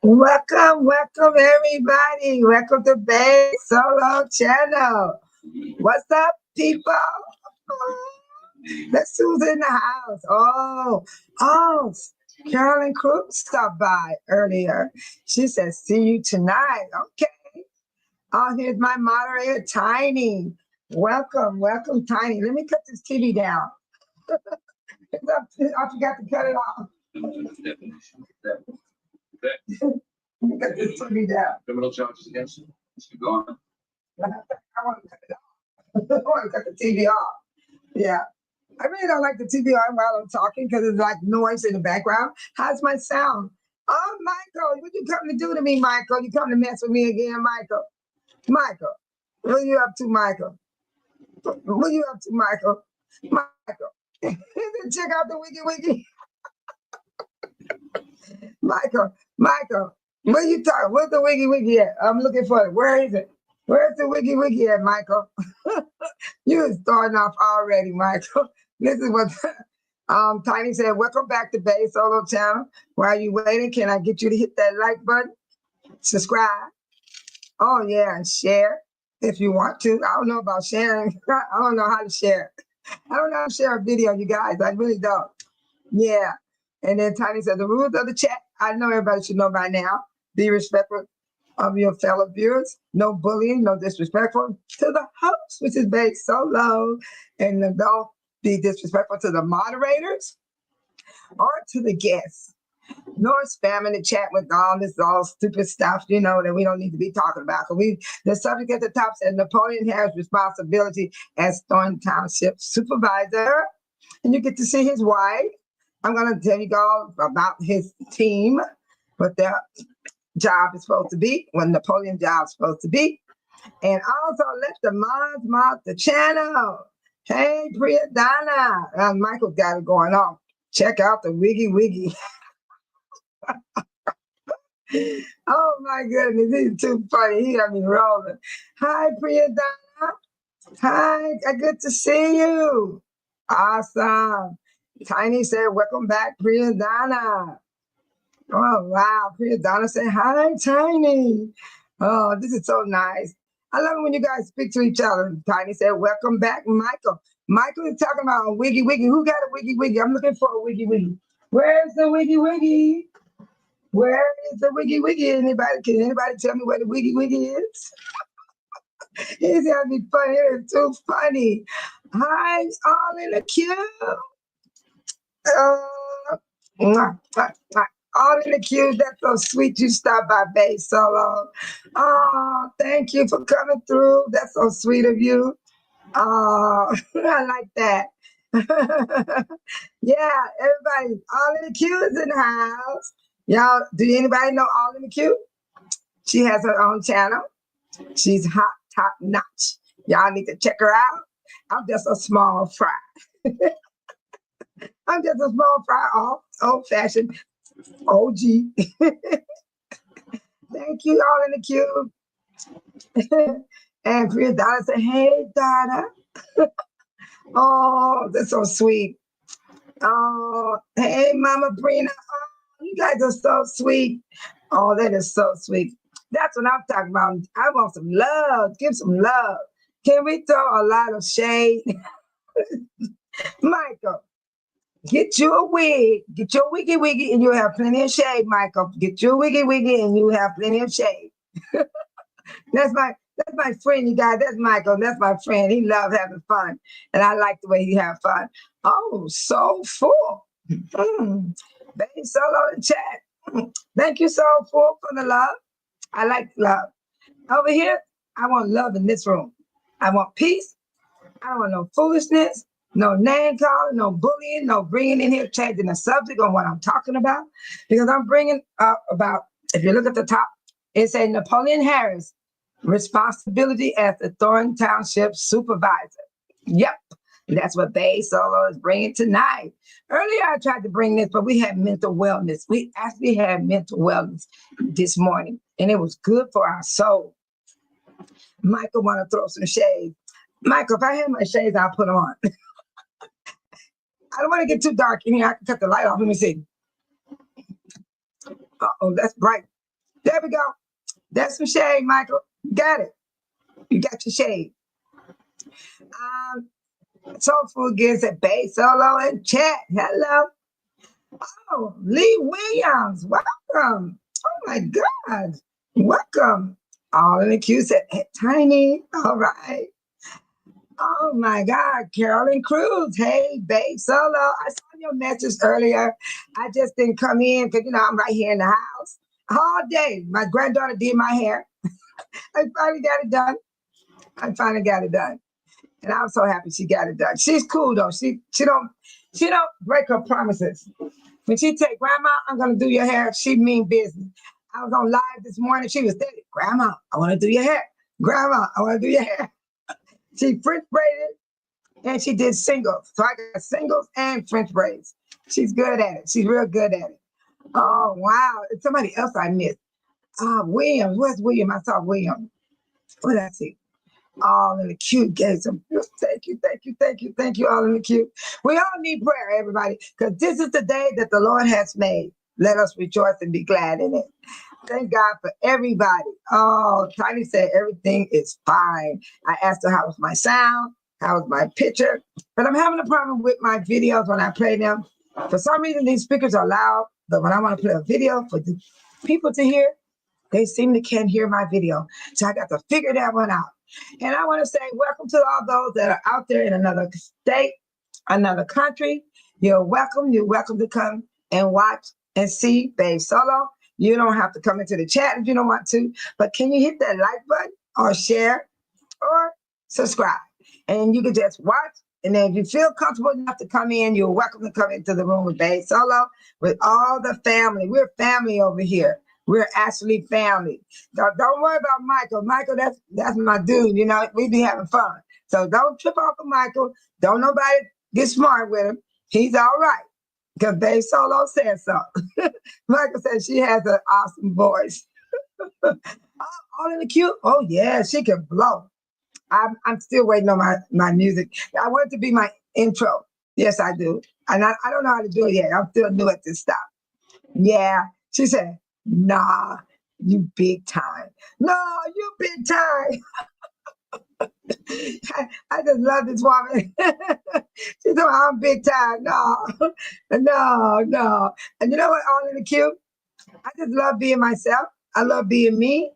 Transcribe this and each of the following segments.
Welcome everybody. Welcome to Bay Solo Channel. What's up, people? Let's who's in the house. Oh, Carolyn Crook stopped by earlier. She said, see you tonight. Okay. Oh, here's my moderator, Tiny. Welcome, Tiny. Let me cut this TV down. I forgot to cut it off. Let me cut this TV down. Criminal charges against him. Keep going. I want to cut it off. I want to cut the TV off. Yeah. I really don't like the TV on while I'm talking because it's like noise in the background. How's my sound? Oh, Michael, what you come to do to me, Michael? You come to mess with me again, Michael? Michael, what are you up to, Michael? What are you up to, Michael? Michael, check out the Wiki. Michael, what are you talking? Where's the Wiki at? I'm looking for it. Where is it? Where's the Wiki at, Michael? You're starting off already, Michael. This is what Tiny said. Welcome back to Bay Solo Channel. While you waiting, can I get you to hit that like button? Subscribe. Oh, yeah, and share if you want to. I don't know about sharing. I don't know how to share. I don't know how to share a video, you guys. I really don't. Yeah. And then Tiny said, the rules of the chat, I know everybody should know by now. Be respectful of your fellow viewers. No bullying, no disrespectful to the host, which is Bay Solo. And don't be disrespectful to the moderators or to the guests. Nor spamming the chat with all stupid stuff, that we don't need to be talking about. The subject at the top said Napoleon Harris' responsibility as Thornton Township supervisor. And you get to see his wife. I'm going to tell you all about his team, what their job is supposed to be, what Napoleon's job is supposed to be. And also let the mods mod the channel. Hey, Priya Donna. Michael got it going on. Check out the Wiggy. Oh my goodness, he's too funny. He got me rolling. Hi, Priya Donna. Hi, good to see you. Awesome. Tiny said, welcome back, Priya Donna. Oh, wow. Priya Donna said, hi, Tiny. Oh, this is so nice. I love it when you guys speak to each other. Tiny said, welcome back, Michael. Michael is talking about a Wiggy. Who got a Wiggy? I'm looking for a Wiggy. Where's the Wiggy? Where is the Wiggy? Can anybody tell me where the Wiggy is? It's gonna be funny. It's too funny. Hi, all in the queue. All in the queue. That's so sweet. You stopped by Bay Solo. Oh, thank you for coming through. That's so sweet of you. Oh, I like that. Yeah, everybody, all in the queue is in the house. Y'all, do anybody know All in the Queue? She has her own channel. She's hot, top notch. Y'all need to check her out. I'm just a small fry. I'm just a small fry, old fashioned OG. Thank you, All in the Queue. And Priya Donna said, hey, Donna. Oh, that's so sweet. Oh, hey, Mama Brina. You guys are so sweet. Oh, that is so sweet. That's what I'm talking about. I want some love. Give some love. Can we throw a lot of shade? Michael, get you a wig. Get your wiggy, and you'll have plenty of shade, Michael. Get your wiggy, and you have plenty of shade. That's my friend, you guys. That's Michael. That's my friend. He loves having fun. And I like the way he have fun. Oh, so full. Bay Solo in chat. Thank you, Soulful, for the love. I like love. Over here, I want love in this room. I want peace. I don't want no foolishness, no name calling, no bullying, no bringing in here, changing the subject on what I'm talking about. Because I'm bringing up about, if you look at the top, it says Napoleon Harris, responsibility as the Thornton Township supervisor. Yep. That's what Bay Solo is bringing tonight. Earlier, I tried to bring this, but we had mental wellness. We actually had mental wellness this morning, and it was good for our soul. Michael want to throw some shade. Michael, if I had my shades, I'll put on. I don't want to get too dark in here. I can cut the light off. Let me see. Uh-oh, that's bright. There we go. That's some shade, Michael. You got it. You got your shade. Soul Food gives a bass solo in chat. Hello. Oh, Lee Williams. Welcome. Oh my God. Welcome. All in the queue said, hey, Tiny. All right. Oh my God, Carolyn Cruz. Hey, babe, solo. I saw your message earlier. I just didn't come in because, I'm right here in the house all day. My granddaughter did my hair. I finally got it done. And I'm so happy she got it done. She's cool though. She don't break her promises. When she take, Grandma, I'm gonna do your hair, she mean business. I was on live this morning. She was steady. Grandma, I want to do your hair. Grandma, I want to do your hair. She French braided and she did singles. So I got singles and French braids. She's good at it. She's real good at it. Oh, wow. It's somebody else I missed. William. Where's William? I saw William. What did I see? All in the queue. Gave some. Thank you. All in the queue. We all need prayer, everybody, because this is the day that the Lord has made. Let us rejoice and be glad in it. Thank God for everybody. Oh, Tiny said everything is fine. I asked her how was my sound, how was my picture, but I'm having a problem with my videos when I play them. For some reason, these speakers are loud, but when I want to play a video for the people to hear, they seem to can't hear my video. So I got to figure that one out. And I want to say welcome to all those that are out there in another state, another country. You're welcome. You're welcome to come and watch and see Babe Solo. You don't have to come into the chat if you don't want to, but can you hit that like button or share or subscribe? And you can just watch. And then if you feel comfortable enough to come in, you're welcome to come into the room with Babe Solo, with all the family. We're family over here. We're actually family. Don't worry about Michael. Michael, that's my dude. We be having fun. So don't trip off of Michael. Don't nobody get smart with him. He's all right. Because Babe Solo said so. Michael said she has an awesome voice. All in the queue? Oh, yeah, she can blow. I'm still waiting on my music. I want it to be my intro. Yes, I do. And I don't know how to do it yet. I'm still new at this stuff. Yeah. She said, nah, you big time. No, you big time. I just love this woman. She's like, I'm big time. No. And you know what? All in the queue? I just love being myself. I love being me.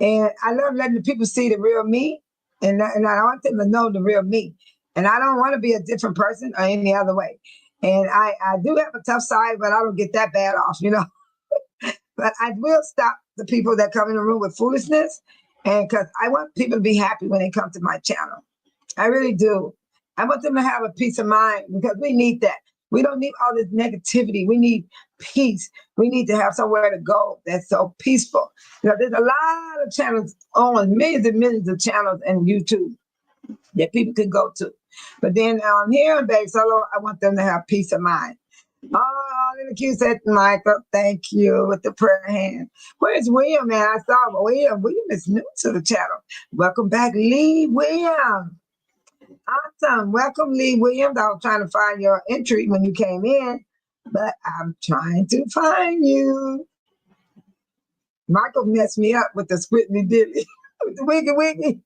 And I love letting the people see the real me. And I want them to know the real me. And I don't want to be a different person or any other way. And I do have a tough side, but I don't get that bad off, But I will stop the people that come in the room with foolishness. And because I want people to be happy when they come to my channel. I really do. I want them to have a peace of mind because we need that. We don't need all this negativity. We need peace. We need to have somewhere to go that's so peaceful. There's a lot of channels on, millions and millions of channels on YouTube that people can go to. But then here in Babe Solo, I want them to have peace of mind. Oh, in the queue said, Michael, thank you with the prayer hand. Where's William, man? I saw William. William is new to the channel. Welcome back, Lee Williams. Awesome. Welcome, Lee Williams. I was trying to find your entry when you came in, but I'm trying to find you. Michael messed me up with the squiddly dilly, with the wiggy.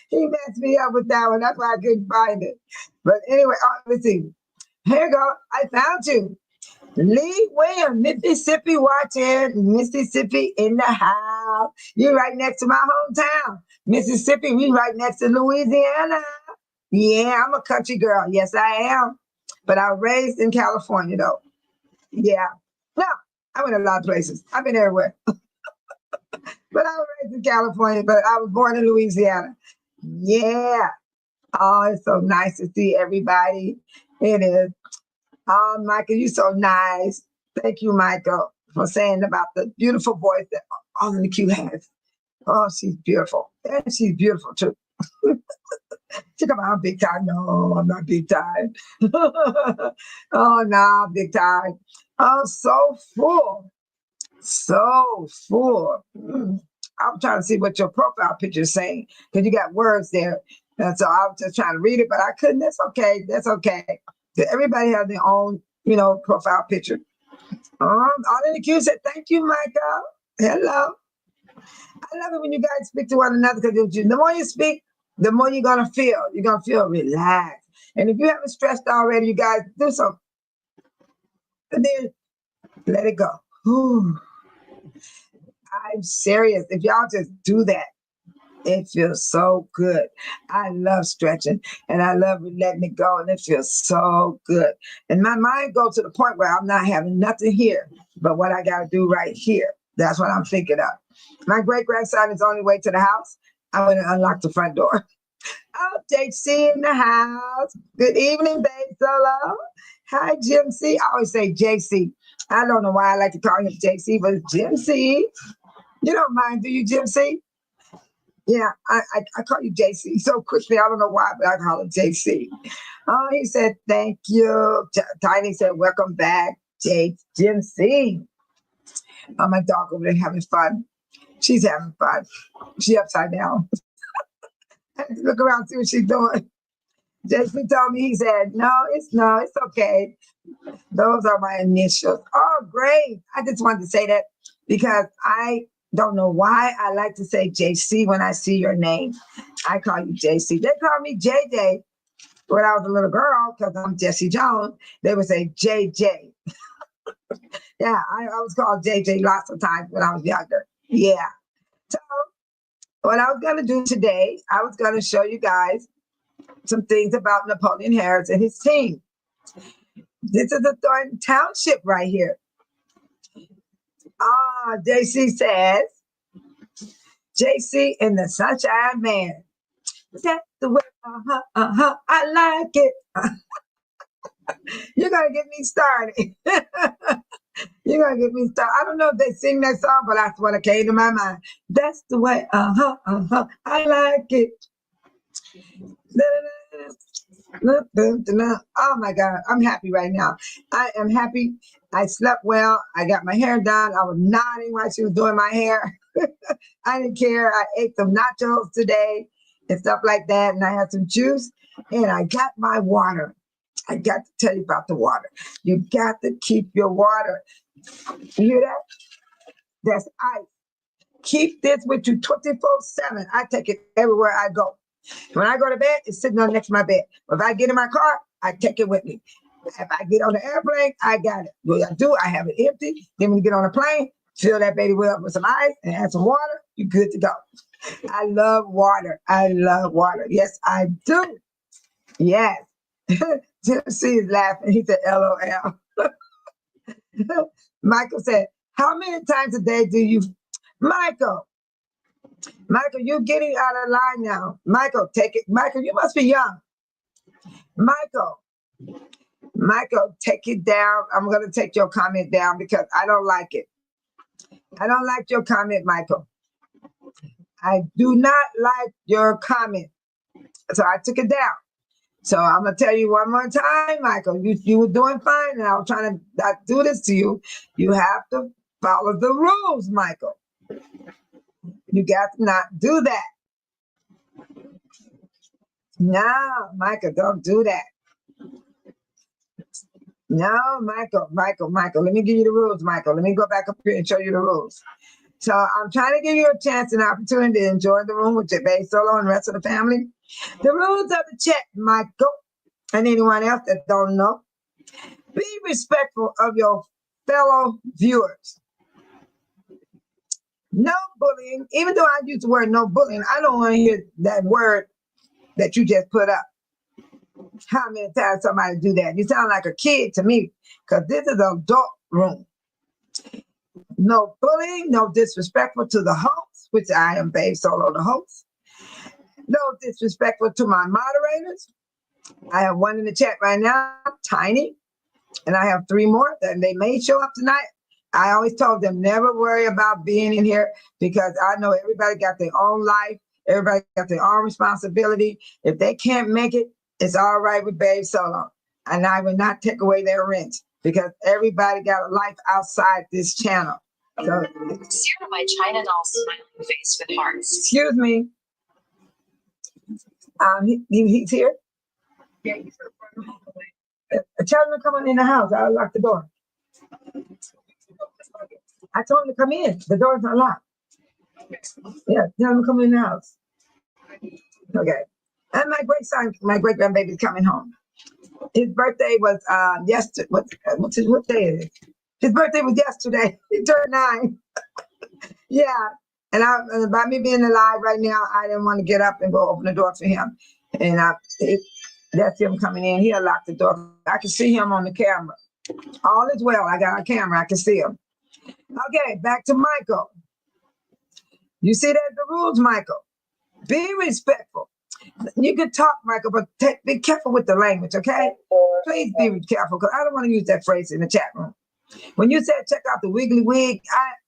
He messed me up with that one. That's why I couldn't find it. But anyway, let's see. Here you go. I found you. Lee Williams, Mississippi watching. Mississippi in the house. You're right next to my hometown. Mississippi, we right next to Louisiana. Yeah, I'm a country girl. Yes, I am. But I was raised in California, though. Yeah. No, I went a lot of places. I've been everywhere. But I was raised in California, but I was born in Louisiana. Yeah. Oh, it's so nice to see everybody. It is. Oh, Michael, you're so nice. Thank you, Michael, for saying about the beautiful voice that All in the Queue has. Oh, she's beautiful. And she's beautiful, too. She come out, I'm big time. No, I'm not big time. Oh, no, big time. Oh, so full. So full. I'm trying to see what your profile picture is saying because you got words there. And so I was just trying to read it, but I couldn't. That's okay. That's okay. Everybody has their own, profile picture. All in the queue said, thank you, Michael. Hello. I love it when you guys speak to one another because the more you speak, the more you're gonna feel. You're gonna feel relaxed. And if you haven't stressed already, you guys do something. And then let it go. Whew. I'm serious. If y'all just do that, it feels so good. I love stretching and I love letting it go, and it feels so good. And my mind goes to the point where I'm not having nothing here but what I got to do right here. That's what I'm thinking of. My great grandson is on his way to the house. I'm going to unlock the front door. Oh, JC in the house. Good evening, babe Solo. Hi, Jim C. I always say JC. I don't know why I like to call him JC, but it's Jim C. You don't mind, do you, Jim C? Yeah, I call you JC so quickly. I don't know why, but I call him JC. Oh, he said, thank you. Tiny said, welcome back, Jim C. Oh, my dog over there having fun. She's having fun. She upside down. Look around, see what she's doing. JC told me, he said, no, it's okay. Those are my initials. Oh, great. I just wanted to say that because I don't know why I like to say JC when I see your name. I call you JC. They call me JJ when I was a little girl because I'm Jesse Jones. They would say JJ. Yeah, I was called JJ lots of times when I was younger. Yeah. So what I was going to do today, I was going to show you guys some things about Napoleon Harris and his team. This is the Thornton Township right here. JC says, JC and the Sunshine Man. That's the way, I like it. You're going to get me started. You're going to get me started. I don't know if they sing that song, but that's what came to my mind. That's the way, I like it. Oh my God, I'm happy right now. I am happy. I slept well. I got my hair done. I was nodding while she was doing my hair. I didn't care. I ate some nachos today and stuff like that. And I had some juice and I got my water. I got to tell you about the water. You got to keep your water. You hear that? That's ice. Keep this with you 24/7. I take it everywhere I go. When I go to bed, it's sitting on next to my bed. If I get in my car, I take it with me. If I get on the airplane, I got it. What I do, I have it empty. Then when you get on a plane, fill that baby well up with some ice and add some water, you're good to go. I love water. I love water. Yes, I do. Yes. Jim C is laughing. He said, LOL. Michael said, how many times a day do you, Michael, you're getting out of line now. Michael, take it. Michael, you must be young. Michael, take it down. I'm going to take your comment down because I don't like it. I don't like your comment, Michael. I do not like your comment. So I took it down. So I'm going to tell you one more time, Michael. You were doing fine, and I was trying to not do this to you. You have to follow the rules, Michael. You got to not do that. No, Michael, don't do that. No, Michael. Let me give you the rules, Michael. Let me go back up here and show you the rules. So I'm trying to give you a chance and opportunity to enjoy the room with your baby Solo and the rest of the family. The rules of the chat, Michael, and anyone else that don't know. Be respectful of your fellow viewers. No bullying. Even though I use the word no bullying, I don't want to hear that word that you just put up. How many times somebody do that? You sound like a kid to me because this is an adult room. No bullying, no disrespectful to the host, which I am Babe Solo, the host. No disrespectful to my moderators. I have one in the chat right now, Tiny, and I have 3 more that they may show up tonight. I always told them never worry about being in here because I know everybody got their own life. Everybody got their own responsibility. If they can't make it, it's all right with Babe Solo. And I will not take away their rent because everybody got a life outside this channel. So, Zero to my China doll smiling face with hearts. excuse me. He's here? Yeah, he's tell him to come on in the house. I'll lock the door. I told him to come in. The door's not locked. Yeah, tell him to come in the house. Okay. And my great grandbaby's coming home. His birthday was yesterday. What day is it? His birthday was yesterday. He turned 9. Yeah. And by me being alive right now, I didn't want to get up and go open the door for him. And that's him coming in. He unlocked the door. I can see him on the camera. All is well. I got a camera. I can see him. Okay, back to Michael. You see that the rules, Michael. Be respectful. You can talk, Michael, but be careful with the language, okay? Please be careful, because I don't want to use that phrase in the chat room. When you said check out the wiggly wig,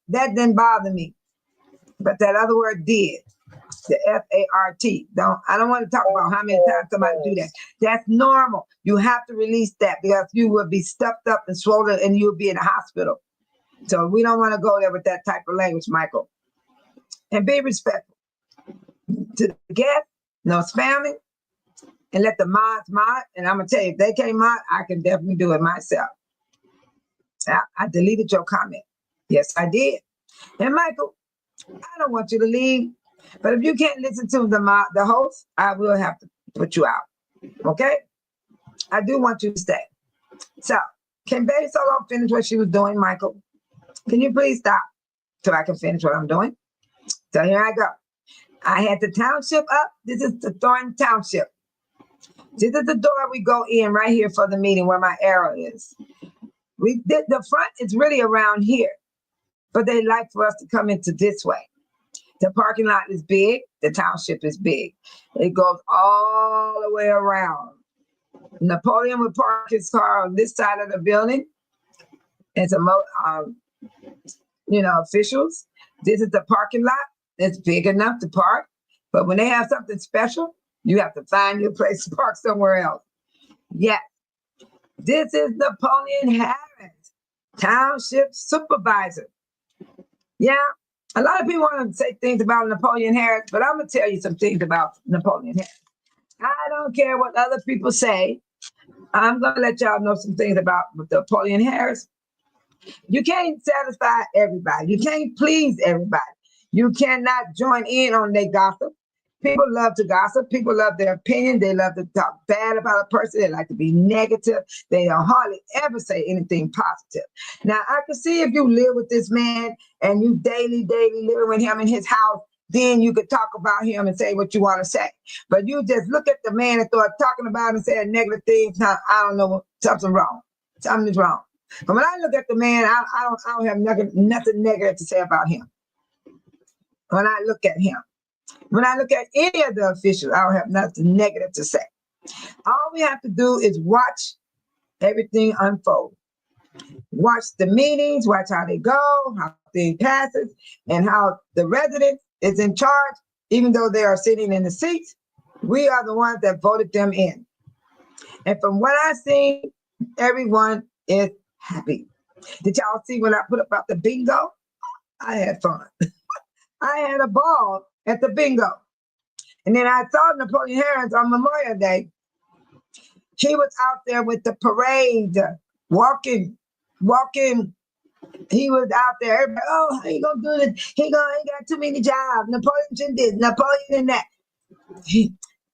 that didn't bother me. But that other word did. The F-A-R-T. I don't want to talk about how many times somebody do that. That's normal. You have to release that because you will be stuffed up and swollen and you'll be in the hospital. So we don't want to go there with that type of language, Michael. And be respectful to the guests, no spamming, and let the mods mod. And I'm going to tell you, if they can't mod, I can definitely do it myself. I deleted your comment. Yes, I did. And Michael, I don't want you to leave, but if you can't listen to the host, I will have to put you out. Okay? I do want you to stay. So, can Betty Solo finish what she was doing, Michael? Can you please stop so I can finish what I'm doing? So here I go. I had the township up. This is the Thornton Township. This is the door we go in right here for the meeting where my arrow is. We did the front is really around here, but they like for us to come into this way. The parking lot is big. The township is big. It goes all the way around. Napoleon would park his car on this side of the building. It's officials. This is the parking lot. It's big enough to park. But when they have something special, you have to find your place to park somewhere else. Yes. This is Napoleon Harris, Township Supervisor. Yeah, a lot of people want to say things about Napoleon Harris, but I'm going to tell you some things about Napoleon Harris. I don't care what other people say. I'm going to let y'all know some things about Napoleon Harris. You can't satisfy everybody. You can't please everybody. You cannot join in on their gossip. People love to gossip. People love their opinion. They love to talk bad about a person. They like to be negative. They don't hardly ever say anything positive. Now, I can see if you live with this man and you daily living with him in his house, then you could talk about him and say what you want to say. But you just look at the man and start talking about him and saying negative things. Now, I don't know, something's wrong. Something's wrong. But when I look at the man, I don't have nothing negative to say about him. When I look at him. When I look at any of the officials, I don't have nothing negative to say. All we have to do is watch everything unfold. Watch the meetings, watch how they go, how things passes, and how the resident is in charge, even though they are sitting in the seats. We are the ones that voted them in. And from what I've seen, everyone is happy. Did y'all see when I put up about the bingo? I had fun. I had a ball at the bingo. And then I saw Napoleon Harris on Memorial Day. He was out there with the parade, walking. He was out there. Everybody, oh, how you gonna do this? He got too many jobs. Napoleon did this, Napoleon and that.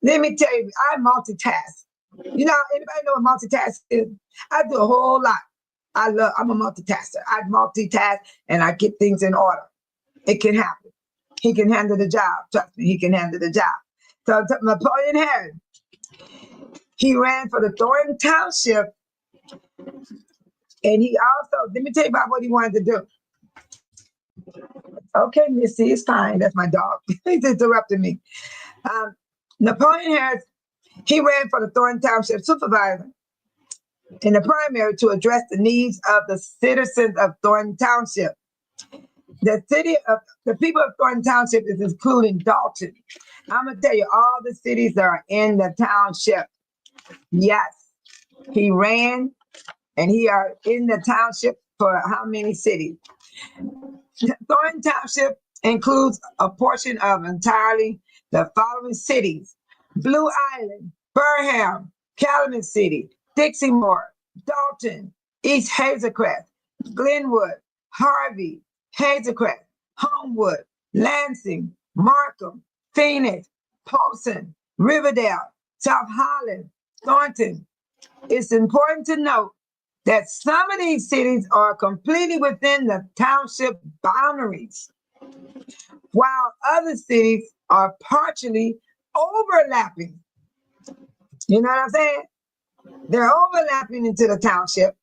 Let me tell you, I multitask. You know, anybody know what multitask is? I do a whole lot. I'm a multitasker. I multitask and I get things in order. It can happen. He can handle the job. Trust me, he can handle the job. So Napoleon Harris, he ran for the Thornton Township. And he also, let me tell you about what he wanted to do. Okay, Missy, it's fine. That's my dog. He's interrupting me. Napoleon Harris, he ran for the Thornton Township Supervisor in the primary to address the needs of the citizens of Thornton Township. The people of Thornton Township is including Dalton. I'm going to tell you all the cities that are in the township. Yes, he ran and he are in the township for how many cities? Thornton Township includes a portion of entirely the following cities: Blue Island, Burham, Calumet City, Dixie-Moore, Dalton, East Hazelcrest, Glenwood, Harvey, Hazelcrest, Homewood, Lansing, Markham, Phoenix, Polson, Riverdale, South Holland, Thornton. It's important to note that some of these cities are completely within the township boundaries, while other cities are partially overlapping. You know what I'm saying? They're overlapping into the township.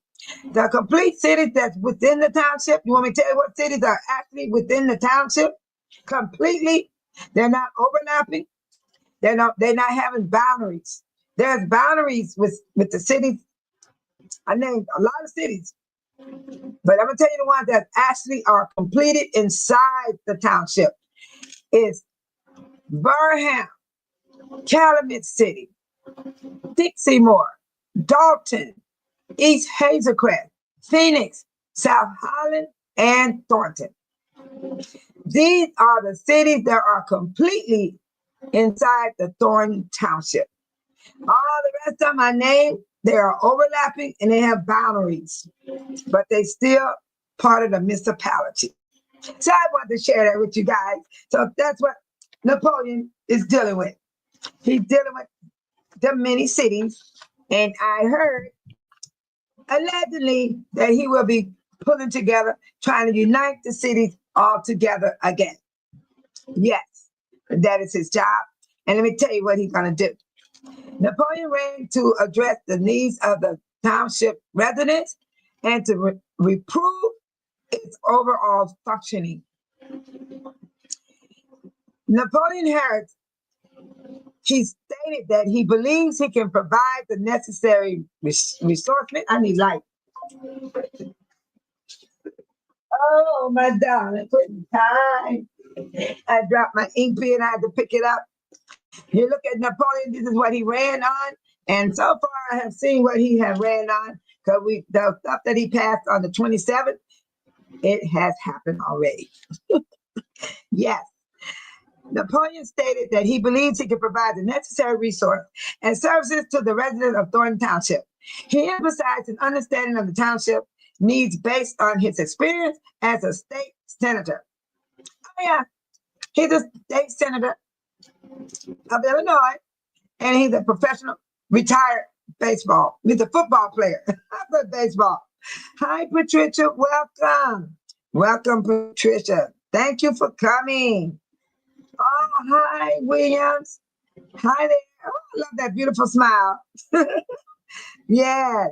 The complete cities that's within the township, you want me to tell you what cities are actually within the township? Completely. They're not overlapping. They're not having boundaries. There's boundaries with the cities. I named a lot of cities, but I'm gonna tell you the ones that actually are completed inside the township is Burham, Calumet City, Dixie-Moore, Dalton, East Hazelcrest, Phoenix, South Holland, and Thornton. These are the cities that are completely inside the Thornton Township. All the rest of my name, they are overlapping and they have boundaries, but they still part of the municipality. So I want to share that with you guys. So that's what Napoleon is dealing with. He's dealing with the many cities, and I heard allegedly that he will be pulling together, trying to unite the cities all together again. Yes, that is his job. And let me tell you what he's going to do. Napoleon ran to address the needs of the township residents and to reprove its overall functioning. Napoleon Harris, he stated that he believes he can provide the necessary resourcement. I need light. Oh, my darling, putting time. I dropped my ink pen. I had to pick it up. You look at Napoleon, this is what he ran on. And so far, I have seen what he has ran on because the stuff that he passed on the 27th, it has happened already. Yes. Napoleon stated that he believes he can provide the necessary resource and services to the residents of Thornton Township. He emphasized an understanding of the township needs based on his experience as a state senator. Oh, yeah. He's a state senator of Illinois, and he's a professional retired baseball. He's a football player. I play baseball. Hi, Patricia. Welcome. Welcome, Patricia. Thank you for coming. Oh, hi, Williams. Hi there. Oh, I love that beautiful smile. Yeah.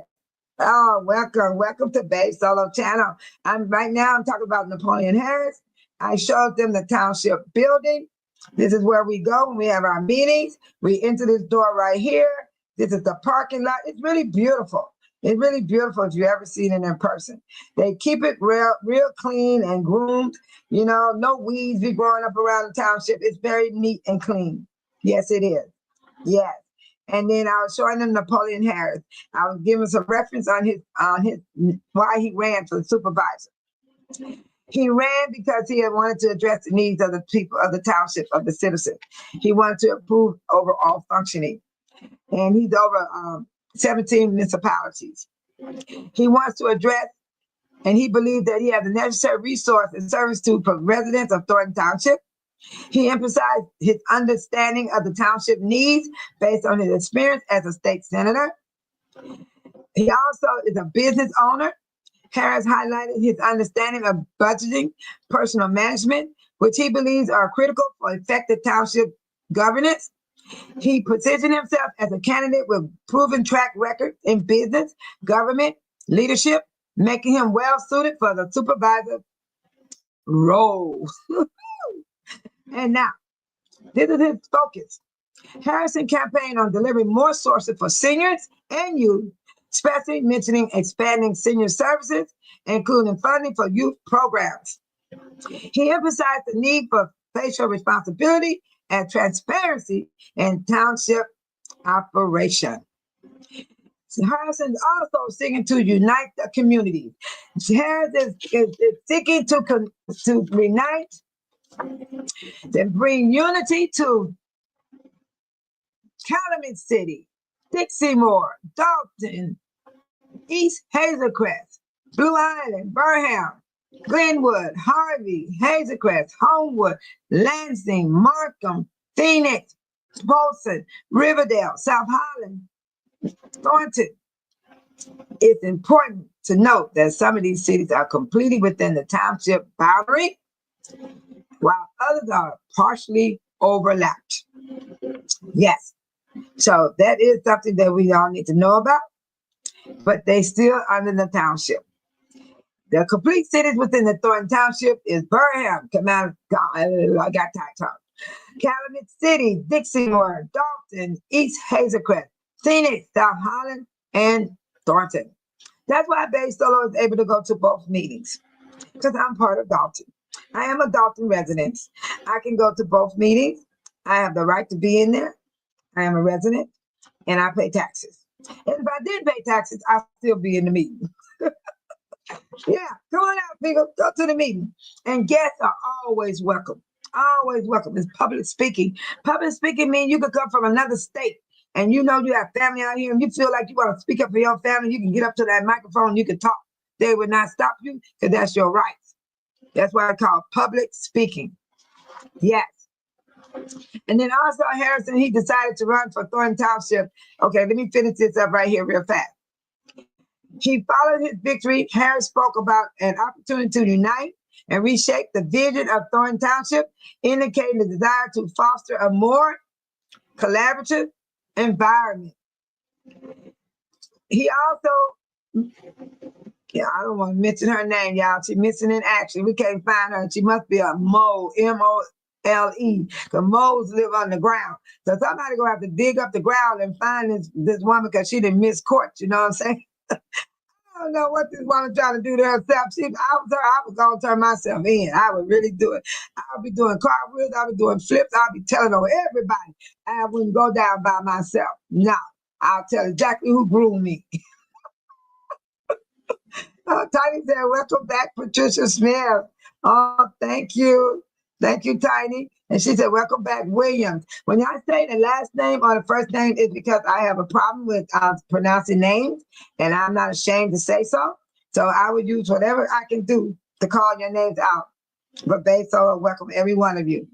Oh, welcome. Welcome to Babe Solo Channel. Right now I'm talking about Napoleon Harris. I showed them the township building. This is where we go when we have our meetings. We enter this door right here. This is the parking lot. It's really beautiful. It's really beautiful if you ever seen it in person. They keep it real clean and groomed. You know, no weeds be growing up around the township. It's very neat and clean. Yes, it is. Yes. And then I was showing them Napoleon Harris. I was giving some reference on his why he ran for the supervisor. He ran because he had wanted to address the needs of the people of the township, of the citizens. He wanted to improve overall functioning. And he's over 17 municipalities. He wants to address, and he believes that he has the necessary resource and service to residents of Thornton Township. He emphasized his understanding of the township needs based on his experience as a state senator. He also is a business owner. Harris highlighted his understanding of budgeting, personal management, which he believes are critical for effective township governance. He positioned himself as a candidate with proven track record in business, government, leadership, making him well suited for the supervisor role. And now, this is his focus. Harrison campaigned on delivering more sources for seniors and youth, especially mentioning expanding senior services, including funding for youth programs. He emphasized the need for facial responsibility and transparency in township operation. Harrison is also seeking to unite the community. Harris is seeking to unite, to bring unity to Calumet City, Dixie-Moore, Dalton, East Hazelcrest, Blue Island, Burham, Glenwood, Harvey, Hazelcrest, Homewood, Lansing, Markham, Phoenix, Polson, Riverdale, South Holland, Thornton. It's important to note that some of these cities are completely within the township boundary, while others are partially overlapped. Yes. So that is something that we all need to know about, but they still under the township. The complete cities within the Thornton Township is Burham, Calumet City, Dixie-Moore, Dalton, East Hazelcrest, Phoenix, South Holland, and Thornton. That's why Bay Solo is able to go to both meetings, because I'm part of Dalton. I am a Dalton resident. I can go to both meetings. I have the right to be in there. I am a resident, and I pay taxes. And if I did pay taxes, I'd still be in the meeting. Yeah, come on out, people. Go to the meeting. And guests are always welcome. Always welcome. It's public speaking. Public speaking means you could come from another state and you know you have family out here and you feel like you want to speak up for your family. You can get up to that microphone, you can talk. They would not stop you because that's your right. That's why I call public speaking. Yes. And then also Harrison, he decided to run for Thornton Township. Okay, let me finish this up right here real fast. He followed his victory. Harris spoke about an opportunity to unite and reshape the vision of Thornton Township, indicating the desire to foster a more collaborative environment. He also, I don't want to mention her name, y'all. She's missing in action. We can't find her. She must be a mole, M-O-L-E. The moles live on the ground. So somebody gonna have to dig up the ground and find this woman because she didn't miss court. You know what I'm saying? I don't know what this woman trying to do to herself. I was gonna turn myself in. I would really do it. I would be doing cartwheels. I would be doing flips. I'll be telling on everybody. I wouldn't go down by myself. No, I'll tell exactly who groomed me. Tiny said, "Welcome back, Patricia Smith." Oh, thank you. Thank you, Tiny. And she said, "Welcome back, Williams." When I say the last name or the first name, it's because I have a problem with pronouncing names, and I'm not ashamed to say so. So I would use whatever I can do to call your names out. But Solo, welcome every one of you.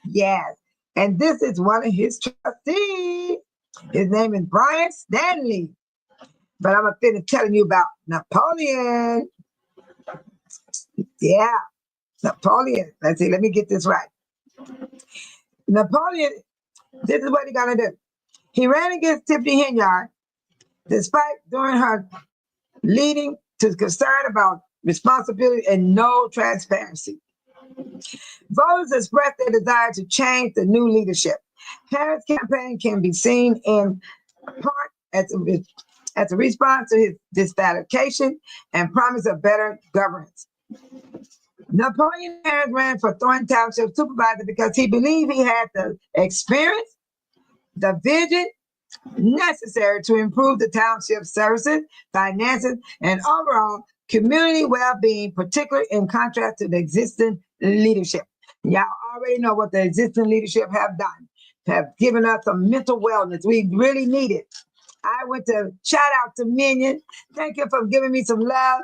Yes. And this is one of his trustees. His name is Brian Stanley. But I'm going to finish telling you about Napoleon. Yeah, Napoleon. Let's see, let me get this right. Napoleon, this is what he's going to do. He ran against Tiffany Henyard, despite during her leading to concern about responsibility and no transparency. Voters expressed their desire to change the new leadership. Harris' campaign can be seen in part as a response to his dissatisfaction and promise of better governance. Napoleon Harris ran for Thornton Township Supervisor because he believed he had the experience, the vision necessary to improve the township's services, finances, and overall community well-being, particularly in contrast to the existing leadership. Y'all already know what the existing leadership have done, have given us some mental wellness. We really need it. I went to shout out to Minion. Thank you for giving me some love.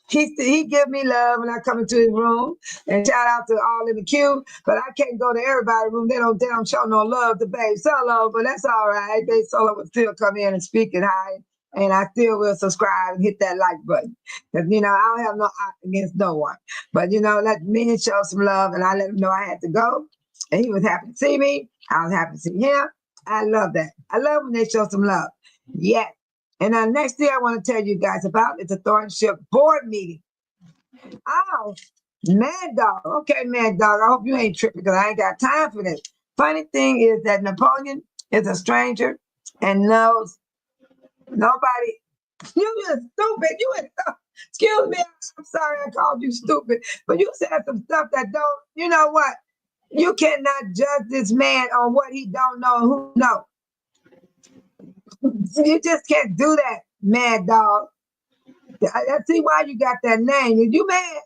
He give me love when I come into his room, and shout out to all in the queue. But I can't go to everybody's room. They don't show no love to Babe Solo, but that's all right. Babe Solo will still come in and speak and hi, and I still will subscribe and hit that like button. Because I don't have no against no one. But let Minion show some love, and I let him know I had to go, and he was happy to see me. I was happy to see him. I love that. I love when they show some love. Yes. And the next thing I want to tell you guys about is the Thorntonship board meeting. Oh, Mad Dog. Okay, Mad Dog. I hope you ain't tripping because I ain't got time for this. Funny thing is that Napoleon is a stranger and knows nobody. You just stupid. Excuse me. I'm sorry I called you stupid. But you said some stuff that don't, you know what? You cannot judge this man on what he don't know and who knows. You just can't do that, Mad Dog. I see why you got that name. Are you mad?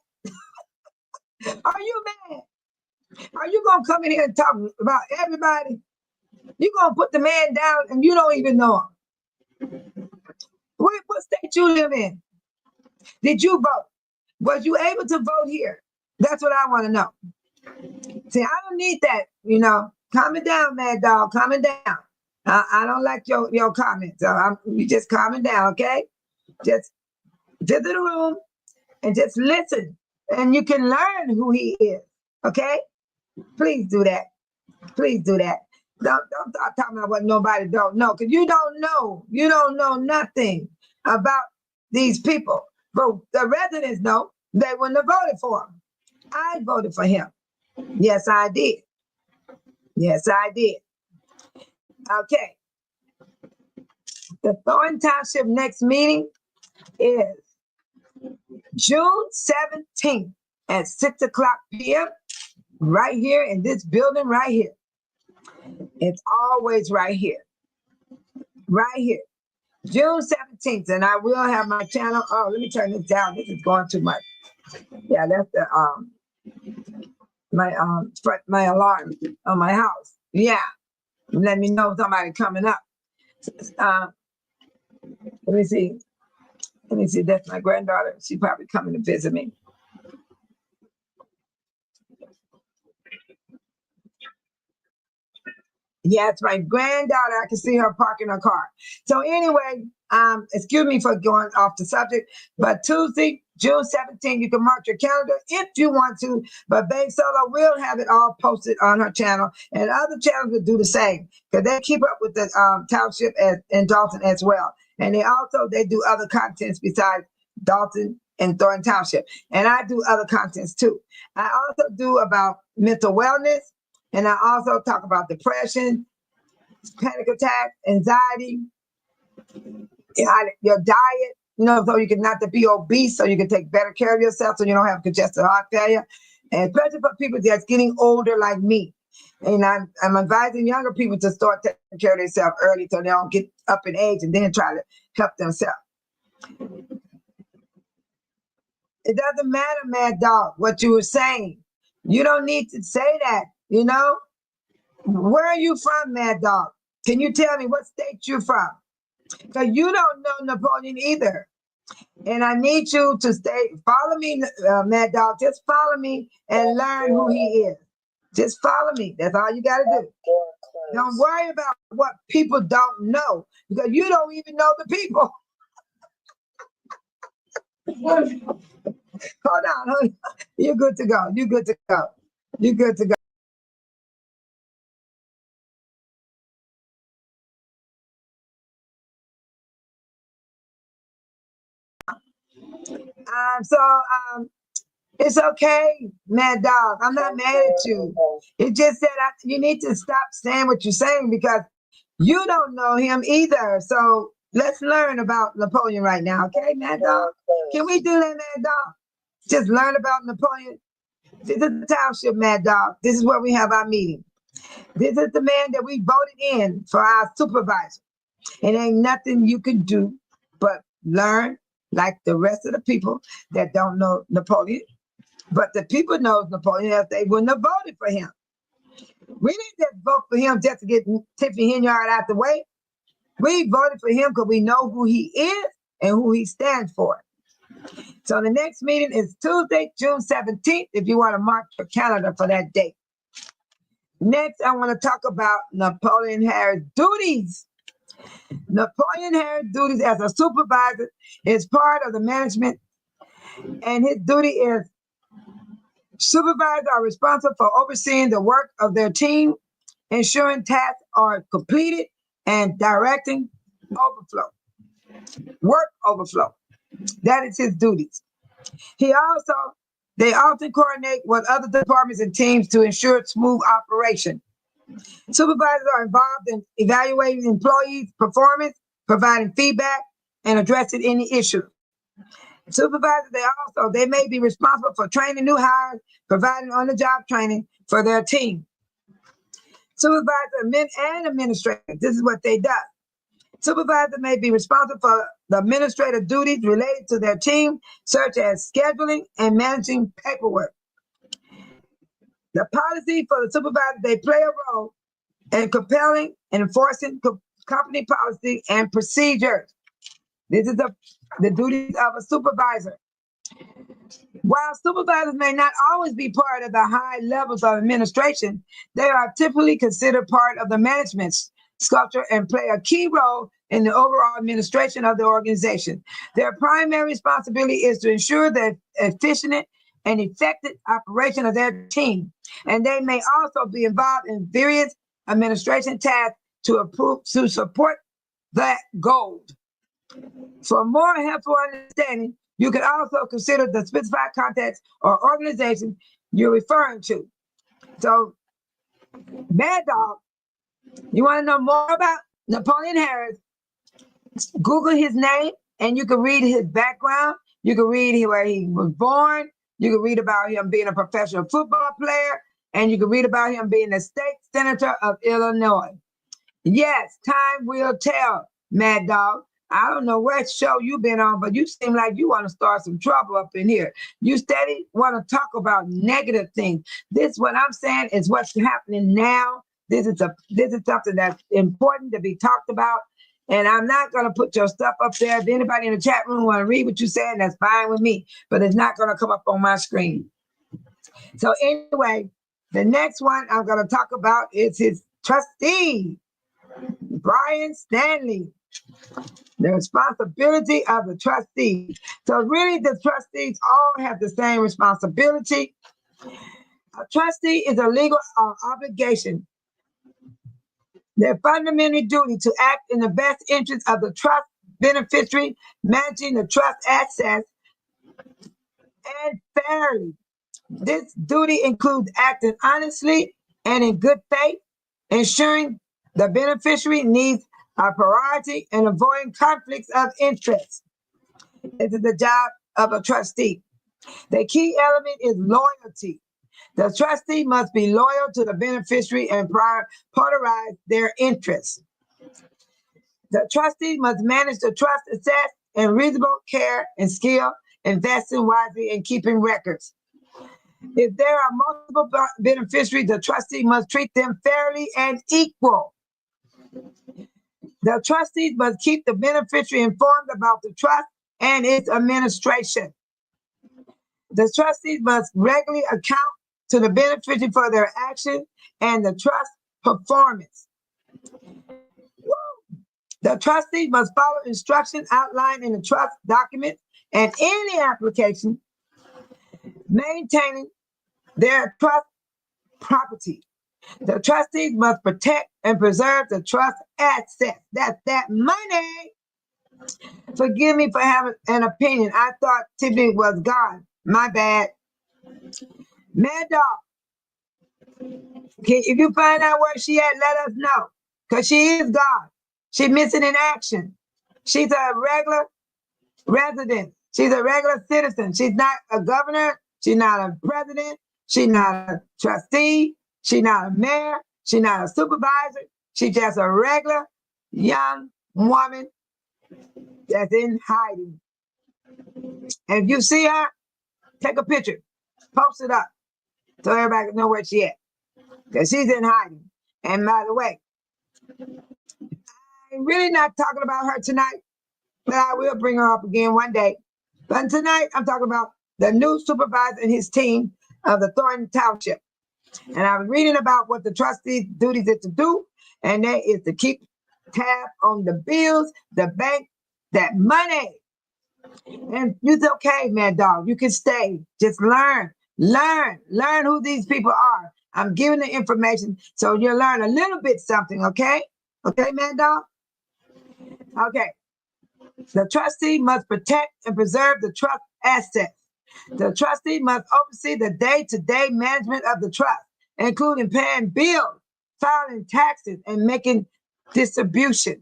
Are you mad? Are you going to come in here and talk about everybody? You going to put the man down and you don't even know him. What state you live in? Did you vote? Was you able to vote here? That's what I want to know. See, I don't need that, you know. Calm it down, Mad Dog. Calm it down. I don't like your comments. So you just calm it down, okay? Just visit the room and just listen. And you can learn who he is, okay? Please do that. Please do that. Don't start talking about what nobody don't know, because you don't know. You don't know nothing about these people. But the residents know. They wouldn't have voted for him. I voted for him. Yes, I did. Yes, I did. Okay. The Thornton Township next meeting is June 17th at 6 o'clock p.m. right here in this building right here. It's always right here. Right here. June 17th, and I will have my channel. Oh, let me turn this down. This is going too much. Yeah, that's the my alarm on my house. Yeah. Let me know if somebody coming up. Let me see. Let me see. That's my granddaughter. She probably coming to visit me. Yeah, it's my granddaughter. I can see her parking her car. So anyway, excuse me for going off the subject, but Tuesday, June 17th, you can mark your calendar if you want to, but Babe Solo will have it all posted on her channel, and other channels will do the same, because they keep up with the township and Dalton as well. And they do other contents besides Dalton and Thornton Township. And I do other contents too. I also do about mental wellness, and I also talk about depression, panic attack, anxiety, your diet, you know, so you can not to be obese, so you can take better care of yourself, so you don't have congestive heart failure, and especially for people that's getting older like me. And I'm advising younger people to start taking care of themselves early, so they don't get up in age and then try to help themselves. It doesn't matter, Mad Dog, what you were saying. You don't need to say that, you know? Where are you from, Mad Dog? Can you tell me what state you're from? Because you don't know Napoleon either. And I need you to follow me, Mad Dog. Just follow me and learn who he is. Just follow me. That's all you got to do. Don't worry about what people don't know, because you don't even know the people. Hold on. You're good to go. You're good to go. You're good to go. It's okay, Mad Dog. I'm not mad at you. It just that you need to stop saying what you're saying, because you don't know him either. So let's learn about Napoleon right now, okay, Mad Dog? Can we do that, Mad Dog? Just learn about Napoleon. This is the township, Mad Dog. This is where we have our meeting. This is the man that we voted in for our supervisor. It ain't nothing you can do but learn like the rest of the people that don't know Napoleon. But the people know Napoleon, else they wouldn't have voted for him. We didn't just vote for him just to get Tiffany Henyard out the way. We voted for him because we know who he is and who he stands for. So the next meeting is Tuesday, June 17th, if you want to mark your calendar for that date. Next, I want to talk about Napoleon Harris' duties. Napoleon Harris' duties as a supervisor is part of the management, and his duty is supervisors are responsible for overseeing the work of their team, ensuring tasks are completed, and directing work overflow. That is his duties. They often coordinate with other departments and teams to ensure smooth operation. Supervisors are involved in evaluating employees' performance, providing feedback, and addressing any issues. Supervisors, they may be responsible for training new hires, providing on-the-job training for their team. Supervisors and administrators, this is what they do. Supervisors may be responsible for the administrative duties related to their team, such as scheduling and managing paperwork. The policy for the supervisor, they play a role in compelling and enforcing company policy and procedures. This is the duties of a supervisor. While supervisors may not always be part of the high levels of administration, they are typically considered part of the management structure and play a key role in the overall administration of the organization. Their primary responsibility is to ensure the efficient and effective operation of their team, and they may also be involved in various administration tasks to support that goal. For more helpful understanding, you can also consider the specified context or organization you're referring to. So, Mad Dog, you want to know more about Napoleon Harris? Google his name and you can read his background. You can read where he was born. You can read about him being a professional football player. And you can read about him being the state senator of Illinois. Yes, time will tell, Mad Dog. I don't know what show you've been on, but you seem like you want to start some trouble up in here. You steady want to talk about negative things. This, what I'm saying, is what's happening now. This is something that's important to be talked about. And I'm not going to put your stuff up there. If anybody in the chat room want to read what you're saying, that's fine with me. But it's not going to come up on my screen. So anyway, the next one I'm going to talk about is his trustee, Brian Stanley. The responsibility of the trustee. So really the trustees all have the same responsibility. A trustee is a legal obligation. Their fundamental duty to act in the best interest of the trust beneficiary, managing the trust assets and fairly. This duty includes acting honestly and in good faith, ensuring the beneficiary needs a priority and avoiding conflicts of interest. This is the job of a trustee. The key element is loyalty. The trustee must be loyal to the beneficiary and prioritize their interests. The trustee must manage the trust assets in reasonable care and skill, investing wisely and keeping records. If there are multiple beneficiaries, the trustee must treat them fairly and equal. The trustees must keep the beneficiary informed about the trust and its administration. The trustees must regularly account to the beneficiary for their actions and the trust performance. The trustees must follow instructions outlined in the trust document and any application maintaining their trust property. The trustees must protect and preserve the trust assets. That's that money. Forgive me for having an opinion. I thought Tiffany was God. My bad. Mad Dog. If you find out where she at, let us know. Because she is God. She's missing in action. She's a regular resident. She's a regular citizen. She's not a governor. She's not a president. She's not a trustee. She's not a mayor. She's not a supervisor. She's just a regular young woman that's in hiding. And if you see her, take a picture, post it up so everybody can know where she at. Because she's in hiding. And by the way, I'm really not talking about her tonight, but I will bring her up again one day. But tonight, I'm talking about the new supervisor and his team of the Thornton Township. And I was reading about what the trustees' duties is to do, and that is to keep tab on the bills, the bank, that money. And it's okay, Mad Dog. You can stay. Just learn who these people are. I'm giving the information so you'll learn a little bit something, okay? Okay, Mad Dog? Okay. The trustee must protect and preserve the trust assets. The trustee must oversee the day-to-day management of the trust, including paying bills, filing taxes, and making distribution.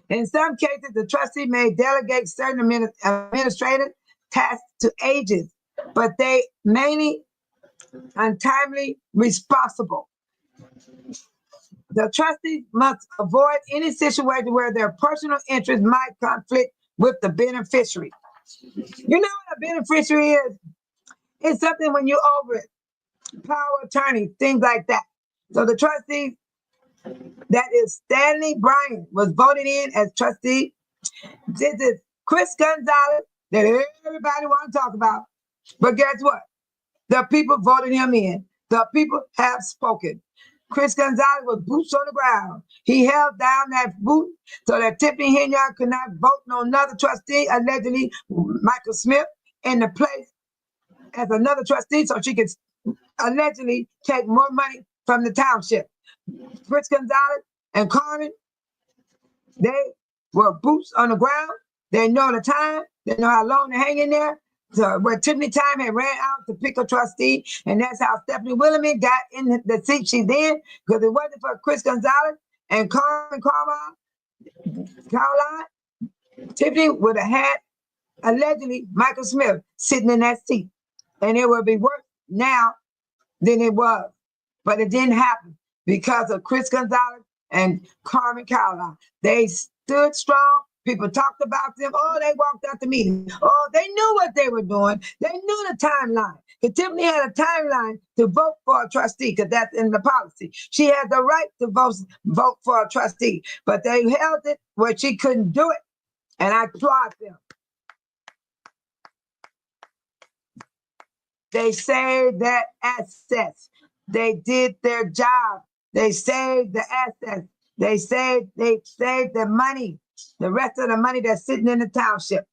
In some cases, the trustee may delegate certain administrative tasks to agents, but they mainly untimely responsible. The trustees must avoid any situation where their personal interest might conflict with the beneficiary. You know what a beneficiary is? It's something when you're over it. Power of attorney, things like that. So the trustee, that is Stanley Bryan, was voted in as trustee. This is Chris Gonzalez, that everybody want to talk about. But guess what? The people voted him in. The people have spoken. Chris Gonzalez was boots on the ground. He held down that boot so that Tiffany Henyard could not vote on another trustee, allegedly Michael Smith, in the place as another trustee so she could allegedly take more money from the township. Chris Gonzalez and Carmen, they were boots on the ground. They know the time. They know how long to hang in there. So where Tiffany Time had ran out to pick a trustee, and that's how Stephanie Willerman got in the seat she's in, because it wasn't for Chris Gonzalez and Carmen Caroline, Tiffany would have had allegedly Michael Smith sitting in that seat, and it would be worse now than it was. But it didn't happen because of Chris Gonzalez and Carmen Caroline. They stood strong. People talked about them. Oh, they walked out the meeting. Oh, they knew what they were doing. They knew the timeline. Because Tiffany had a timeline to vote for a trustee, because that's in the policy. She had the right to vote for a trustee, but they held it where she couldn't do it. And I applaud them. They saved their assets. They did their job. They saved the assets. They saved the money. The rest of the money that's sitting in the township.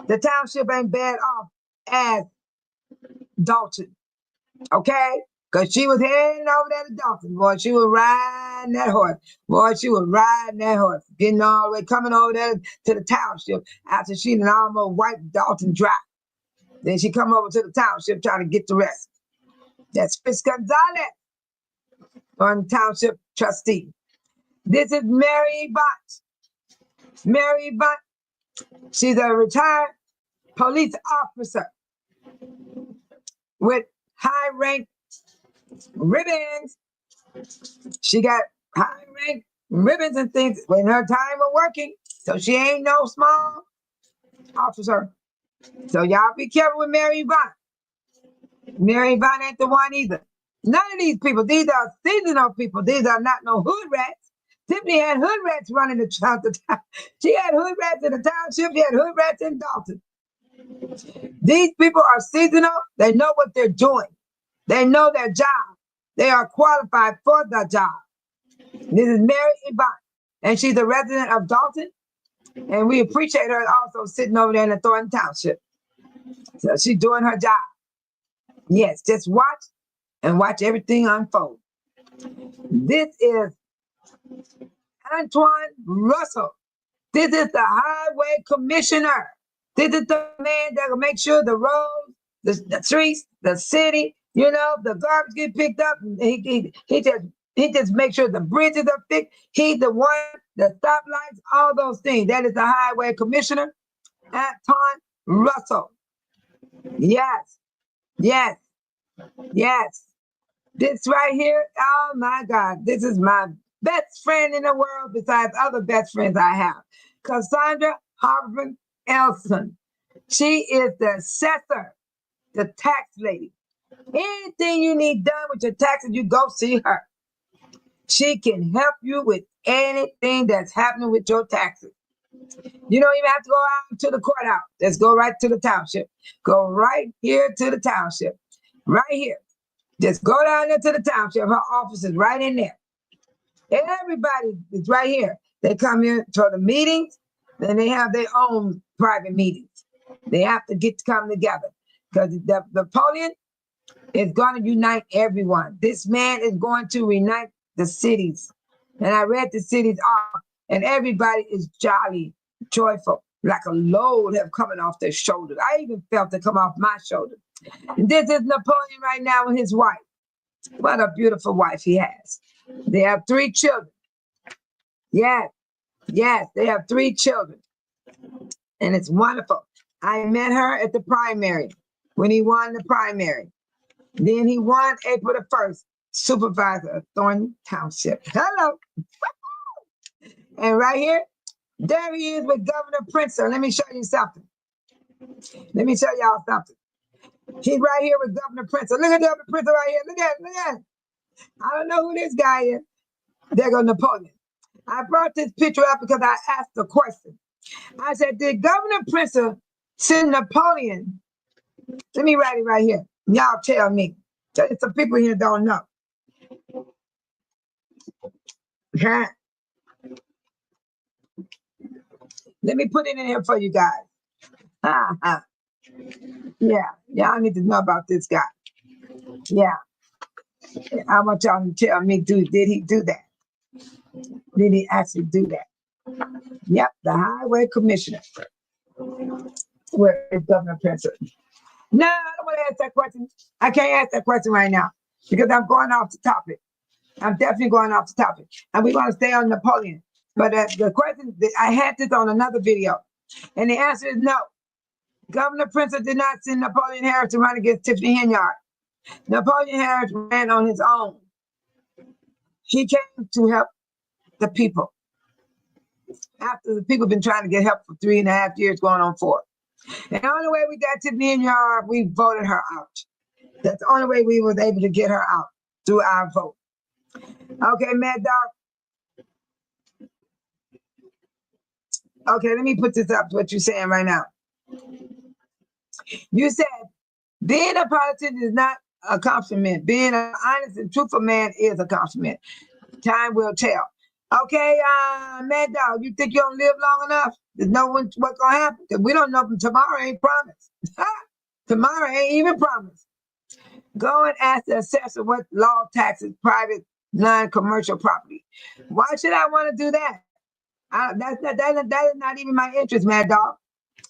The township ain't bad off as Dalton. Okay? Because she was heading over there to Dalton. Boy, she was riding that horse. Boy, she was riding that horse. Getting all the way, coming over there to the township after she done almost wiped Dalton dry. Then she come over to the township trying to get the rest. That's Chris Gonzalez on township trustee. This is Mary Bott. Mary Bott, she's a retired police officer with high rank ribbons. She got high rank ribbons and things in her time of working. So she ain't no small officer. So y'all be careful with Mary Bott. Mary Bott ain't the one either. None of these people, these are seasonal people. These are not no hood rats. Tiffany had hood rats running the town. She had hood rats in the township. She had hood rats in Dalton. These people are seasonal. They know what they're doing. They know their job. They are qualified for the job. This is Mary Yvonne, and she's a resident of Dalton. And we appreciate her also sitting over there in the Thornton Township. So she's doing her job. Yes, just watch and watch everything unfold. This is Antoine Russell. This is the highway commissioner. This is the man that will make sure the roads, the streets, the city, the garbage get picked up. He just makes sure the bridges are fixed. He's the one, the stoplights, all those things. That is the highway commissioner, Antoine Russell. Yes, yes, yes. This right here, oh my God, this is my best friend in the world besides other best friends I have. Cassandra Harvin Elson. She is the assessor, the tax lady. Anything you need done with your taxes, you go see her. She can help you with anything that's happening with your taxes. You don't even have to go out to the courthouse. Just go right to the township. Go right here to the township. Right here. Just go down there to the township. Her office is right in there. Everybody is right here. They come here to the meetings, then they have their own private meetings. They have to come together because Napoleon is going to unite everyone. This man is going to unite the cities. And I read the cities off, and everybody is jolly, joyful, like a load have coming off their shoulders. I even felt it come off my shoulders. And this is Napoleon right now with his wife. What a beautiful wife he has. They have 3 children. Yes, they have 3 children. And it's wonderful. I met her at the primary when he won the primary. Then he won April the 1st, supervisor of Thornton Township. Hello. And right here, there he is with Governor Princer. Let me show you something. Let me show y'all something. He's right here with Governor Princer. Look at Governor Princer right here. Look at him. I don't know who this guy is. There goes Napoleon. I brought this picture up because I asked a question. I said, did Governor Princer send Napoleon Let me write it right here. Y'all tell me. Some people here don't know. Huh? Let me put it in here for you guys. Yeah, y'all need to know about this guy. Yeah, I want y'all to tell me, did he do that? Did he actually do that? Yep, the highway commissioner. Where is Governor Prince? No, I don't want to ask that question. I can't ask that question right now because I'm going off the topic. I'm definitely going off the topic. And we're going to stay on Napoleon. But the question, I had this on another video. And the answer is no. Governor Prince did not send Napoleon Harris to run against Tiffany Henyard. Napoleon Harris ran on his own. He came to help the people. After the people have been trying to get help for 3.5 years, going on 4. And the only way we got Tiffany Henyard, we voted her out. That's the only way we was able to get her out, through our vote. Okay, Mad Dog. Okay, let me put this up, what you're saying right now. You said, being a politician is not a compliment. Being an honest and truthful man is a compliment. Time will tell. Okay, Mad Dog, you think you'll live long enough to know what's going to happen? Because we don't know, tomorrow ain't promised. Tomorrow ain't even promised. Go and ask the assessor what law taxes private non-commercial property. Why should I want to do that? That is not even my interest, Mad Dog.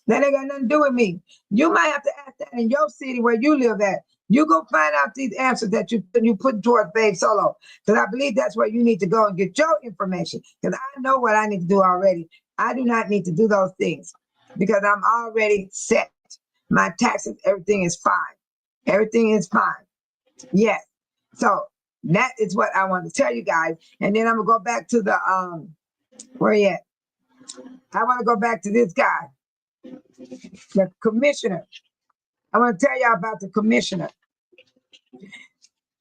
That ain't got nothing to do with me. You might have to ask that in your city where you live at. You go find out these answers that you put towards Babe Solo. Because I believe that's where you need to go and get your information. Because I know what I need to do already. I do not need to do those things because I'm already set. My taxes, everything is fine. Everything is fine. Yes. So that is what I want to tell you guys. And then I'm going to go back to the, where he at? I want to go back to this guy. The commissioner. I want to tell y'all about the commissioner.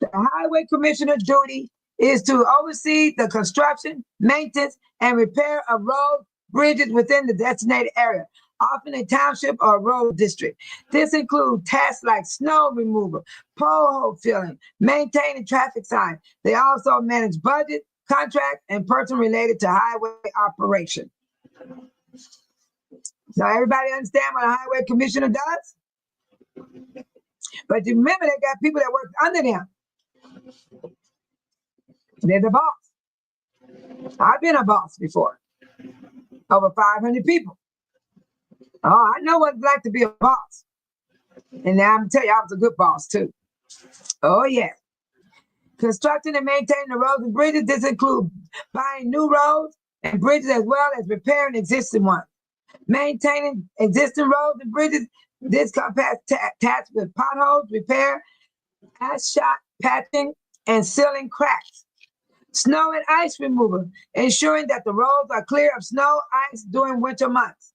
The highway commissioner duty is to oversee the construction, maintenance, and repair of roads, bridges within the designated area, often a township or road district. This includes tasks like snow removal, pothole filling, maintaining traffic signs. They also manage budget, contracts, and person related to highway operation. So everybody understand what a highway commissioner does? But you remember they got people that work under them. They're the boss. I've been a boss before. Over 500 people. Oh, I know what it's like to be a boss. And now I'm going to tell you, I was a good boss too. Oh, yeah. Constructing and maintaining the roads and bridges. This includes buying new roads and bridges as well as repairing existing ones. Maintaining existing roads and bridges. This encompasses tasks with potholes, repair, asphalt patching, and sealing cracks. Snow and ice removal, ensuring that the roads are clear of snow, ice during winter months.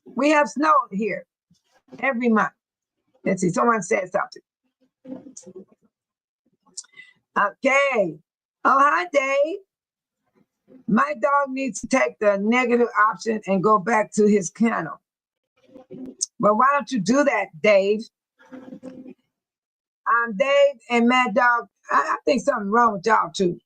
We have snow here every month. Let's see, someone said something. Okay. Oh, hi, Dave. My dog needs to take the negative option and go back to his kennel. But why don't you do that, Dave? Dave and Mad Dog, I think something's wrong with y'all too.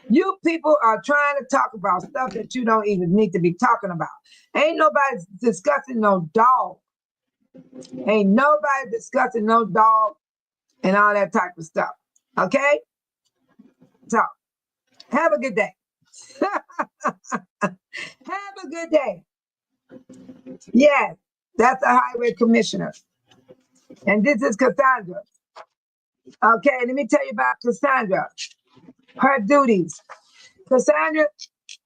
You people are trying to talk about stuff that you don't even need to be talking about. Ain't nobody discussing no dog. Ain't nobody discussing no dog and all that type of stuff. Okay? So, have a good day. Have a good day. Yes, that's the highway commissioner. And this is Cassandra. Okay, let me tell you about Cassandra. Her duties. Cassandra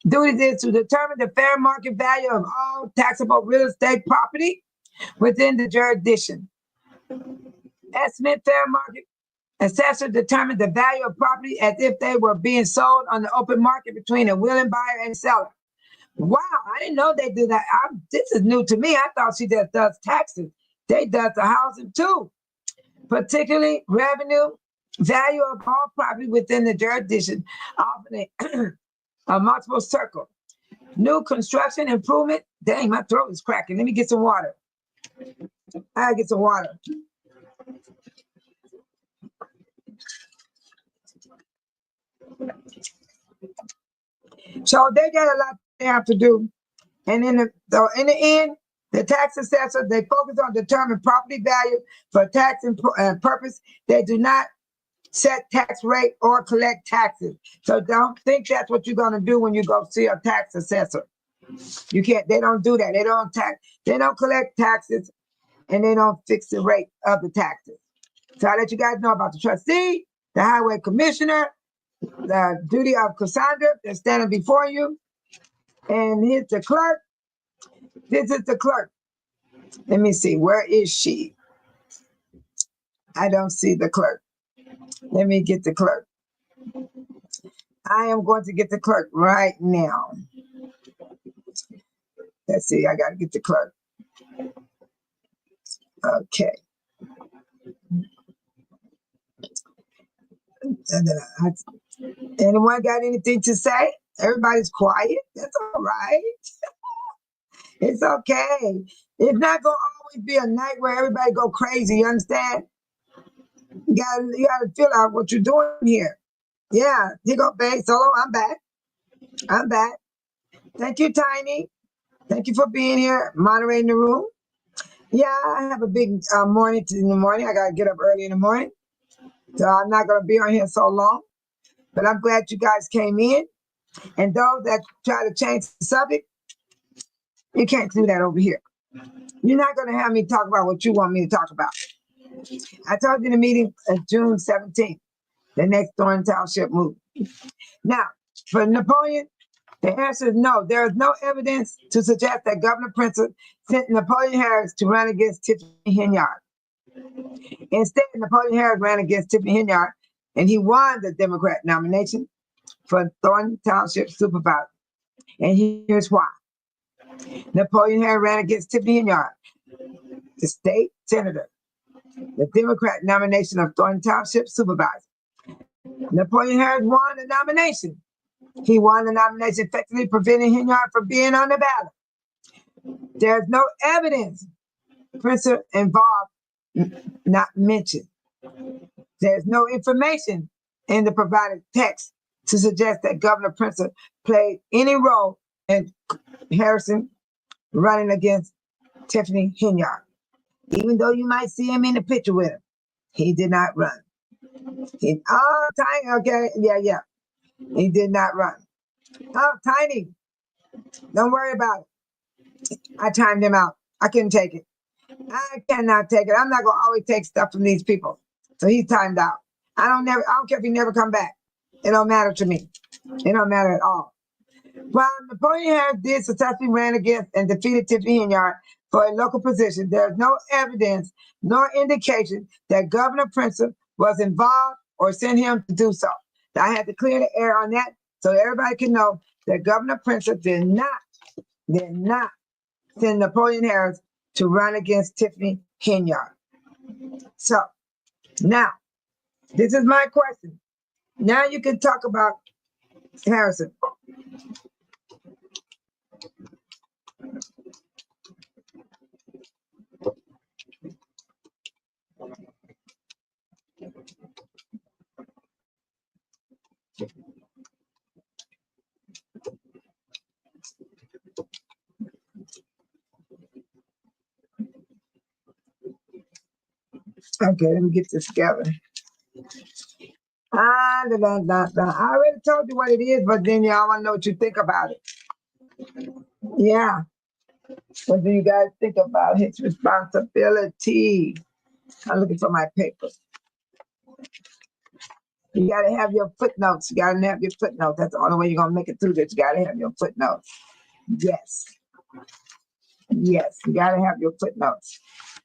duties is to determine the fair market value of all taxable real estate property within the jurisdiction. Estimate fair market. Assessor determine the value of property as if they were being sold on the open market between a willing buyer and seller. Wow, I didn't know they do that. This is new to me. I thought she just does taxes. They does the housing too. Particularly revenue, value of all property within the jurisdiction, often a multiple circle. New construction improvement. Dang, my throat is cracking. Let me get some water. I get some water. So they got a lot they have to do. And in the end, the tax assessor, they focus on determining property value for tax purpose. They do not set tax rate or collect taxes. So don't think that's what you're going to do when you go see a tax assessor. You can't, they don't do that. They don't collect taxes, and they don't fix the rate of the taxes. So I let you guys know about the trustee, the highway commissioner, the duty of Cassandra that's standing before you. And here's the clerk. This is the clerk. Let me see, where is she? I don't see the clerk. Let me get the clerk. I am going to get the clerk right now. Let's see, I gotta get the clerk. Okay. Anyone got anything to say? Everybody's quiet. That's all right. It's okay. It's not gonna always be a night where everybody go crazy. You understand? You gotta feel out what you're doing here. Yeah, here go Bay Solo. I'm back. I'm back. Thank you, Tiny. Thank you for being here, moderating the room. Yeah, I have a big morning in the morning. I gotta get up early in the morning, so I'm not gonna be on here so long. But I'm glad you guys came in. And those that try to change the subject, you can't do that over here. You're not gonna have me talk about what you want me to talk about. I told you in the meeting June 17th, the next Thornton Township move. Now, for Napoleon, the answer is no. There is no evidence to suggest that Governor Pritzker sent Napoleon Harris to run against Tiffany Henyard. Instead, Napoleon Harris ran against Tiffany Henyard, and he won the Democrat nomination for Thornton Township Supervisor. And here's why. Napoleon Harris ran against Tiffany Henyard, the state senator, the Democrat nomination of Thornton Township Supervisor. Napoleon Harris won the nomination. He won the nomination, effectively preventing Henyard from being on the ballot. There's no evidence Pritzker involved, not mentioned. There's no information in the provided text to suggest that Governor Pritzker played any role in Harrison running against Tiffany Henyard. Even though you might see him in the picture with him, he did not run. Okay, yeah. He did not run. Oh, Tiny, don't worry about it. I timed him out. I couldn't take it. I cannot take it. I'm not gonna always take stuff from these people. So he's timed out. I don't care if he never come back. It don't matter to me. It don't matter at all. While Napoleon Harris did successfully ran against and defeated Tiffany Henyard for a local position, there's no evidence nor indication that Governor Pritzker was involved or sent him to do so. I had to clear the air on that so everybody can know that Governor Pritzker did not send Napoleon Harris to run against Tiffany Henyard. So now, this is my question. Now you can talk about Harrison. Okay, let me get this together. I already told you what it is, but then y'all want to know what you think about it. Yeah. What do you guys think about his responsibility? I'm looking for my papers. You got to have your footnotes. You got to have your footnotes. That's the only way you're going to make it through this. You got to have your footnotes. Yes, you got to have your footnotes.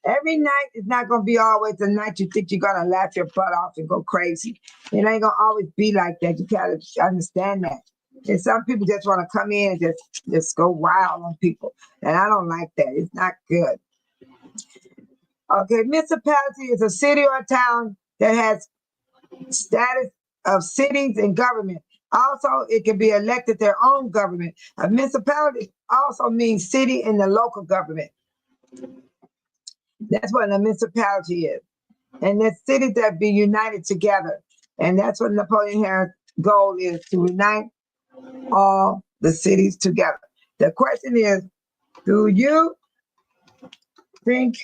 Every night is not going to be always the night you think you're going to laugh your butt off and go crazy. It ain't going to always be like that. You got to understand that. And some people just want to come in and just go wild on people. And I don't like that. It's not good. Okay, municipality is a city or a town that has status of cities and government. Also, it can be elected their own government. A municipality also means city in the local government. That's what a municipality is. and the cities that be united together. And that's what Napoleon Harris' goal is, to unite all the cities together. The question is, do you think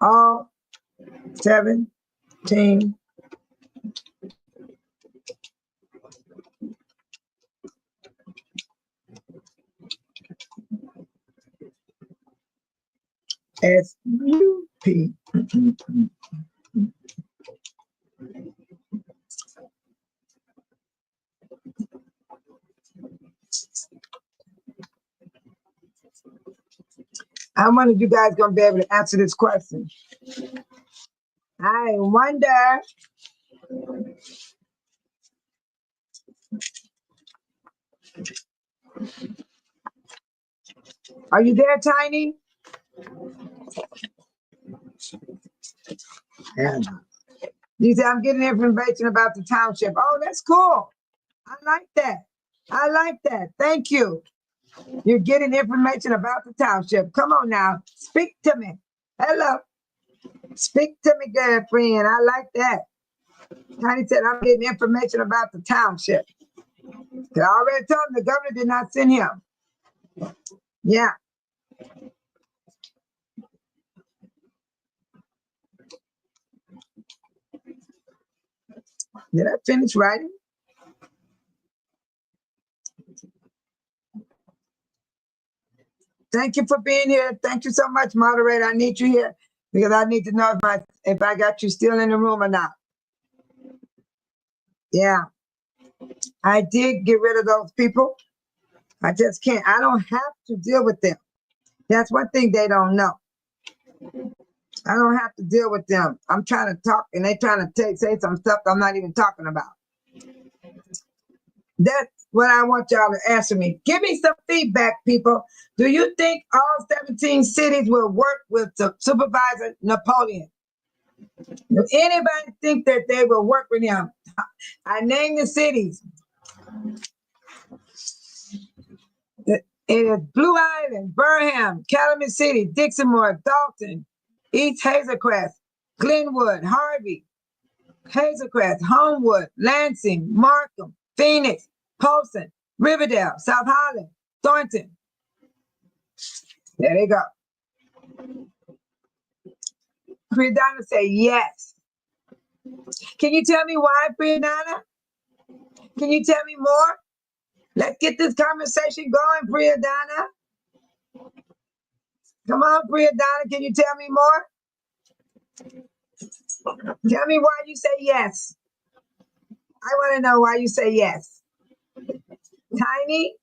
all 17 SUP how many of you guys gonna be able to answer this question? I wonder. Are you there, Tiny? Yeah. You say, I'm getting information about the township. Oh, that's cool. I like that. I like that. Thank you. You're getting information about the township. Come on now. Speak to me. Hello. Speak to me, girlfriend. I like that. Tiny said, I'm getting information about the township. I already told him the governor did not send him. Yeah. Did I finish writing? Thank you for being here. Thank you so much, moderator. I need you here because I need to know if I got you still in the room or not. Yeah. I did get rid of those people. I just can't. I don't have to deal with them. That's one thing they don't know. I don't have to deal with them. I'm trying to talk and they trying to say some stuff I'm not even talking about. That's what I want y'all to answer me. Give me some feedback, people. Do you think all 17 cities will work with the Supervisor Napoleon? Do anybody think that they will work with him? I named the cities. It is Blue Island, Burham, Calumet City, Dixonmore, Dalton, East Hazelcrest, Glenwood, Harvey, Hazelcrest, Homewood, Lansing, Markham, Phoenix, Polson, Riverdale, South Holland, Thornton. There they go. Brianna say yes. Can you tell me why, Brianna? Can you tell me more? Let's get this conversation going, Brianna. Come on, Brianna, can you tell me more? Tell me why you say yes. I want to know why you say yes. Tiny?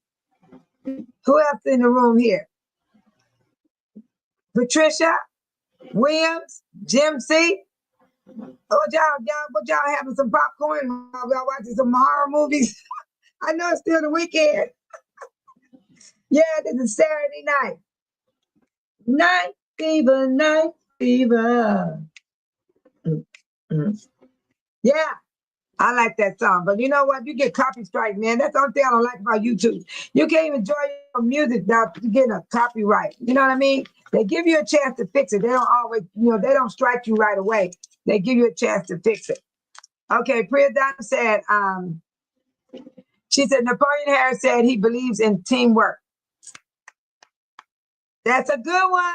Who else in the room here? Patricia? Williams? Jim C? What y'all having some popcorn? Y'all watching some horror movies? I know it's still the weekend. Yeah, this is Saturday night. Night fever, night fever. Yeah, I like that song. But you know what? You get copy strike, man. That's the only thing I don't like about YouTube. You can't even enjoy your music without getting a copyright. You know what I mean? They give you a chance to fix it. They don't always, they don't strike you right away. They give you a chance to fix it. Okay, Priya Donna said, she said, Napoleon Harris said he believes in teamwork. That's a good one.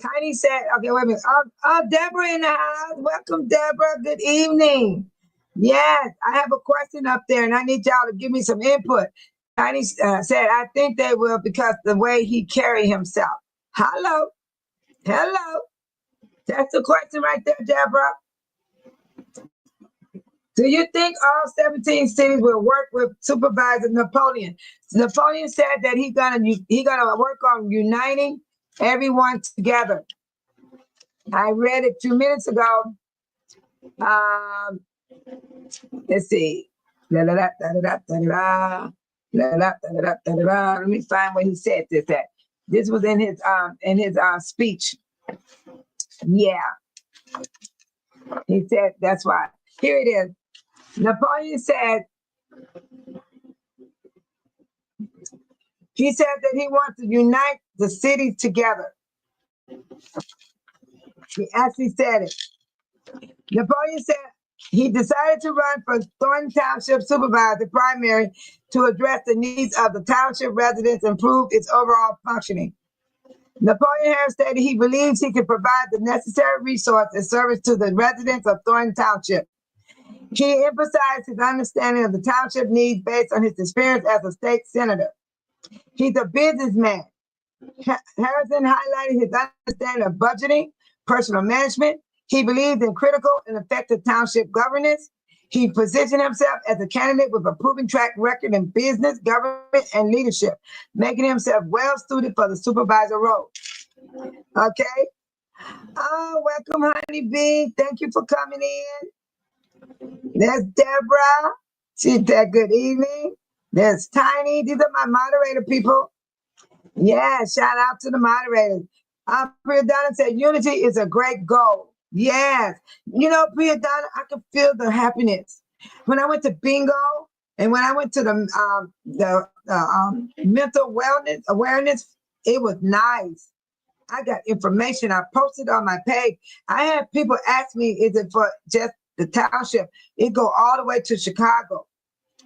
Tiny said, okay, wait a minute. Deborah in the house. Welcome, Deborah. Good evening. Yes, I have a question up there and I need y'all to give me some input. Tiny said, I think they will because the way he carry himself. Hello. That's the question right there, Deborah. Do you think all 17 cities will work with Supervisor Napoleon? Napoleon said that he's gonna work on uniting everyone together. I read it 2 minutes ago. Let's see. Let me find where he said this at. This was in his speech. Yeah. He said that's why. Here it is. Napoleon said that he wants to unite the cities together. He actually said it. Napoleon said he decided to run for Thornton Township Supervisor primary to address the needs of the township residents and improve its overall functioning. Napoleon Harris stated he believes he can provide the necessary resource and service to the residents of Thornton Township. He emphasized his understanding of the township needs based on his experience as a state senator. He's a businessman. Harrison highlighted his understanding of budgeting, personal management. He believed in critical and effective township governance. He positioned himself as a candidate with a proven track record in business, government, and leadership, making himself well suited for the supervisor role. Okay. Oh, welcome, Honey Bee. Thank you for coming in. There's Deborah. She said good evening. There's Tiny. These are my moderator people. Yeah, shout out to the moderators. Priyadana said unity is a great goal. Yes. You know, Priyadana, I can feel the happiness. When I went to bingo and when I went to the mental wellness awareness, it was nice. I got information. I posted on my page. I had people ask me, is it for just the township? It go all the way to Chicago.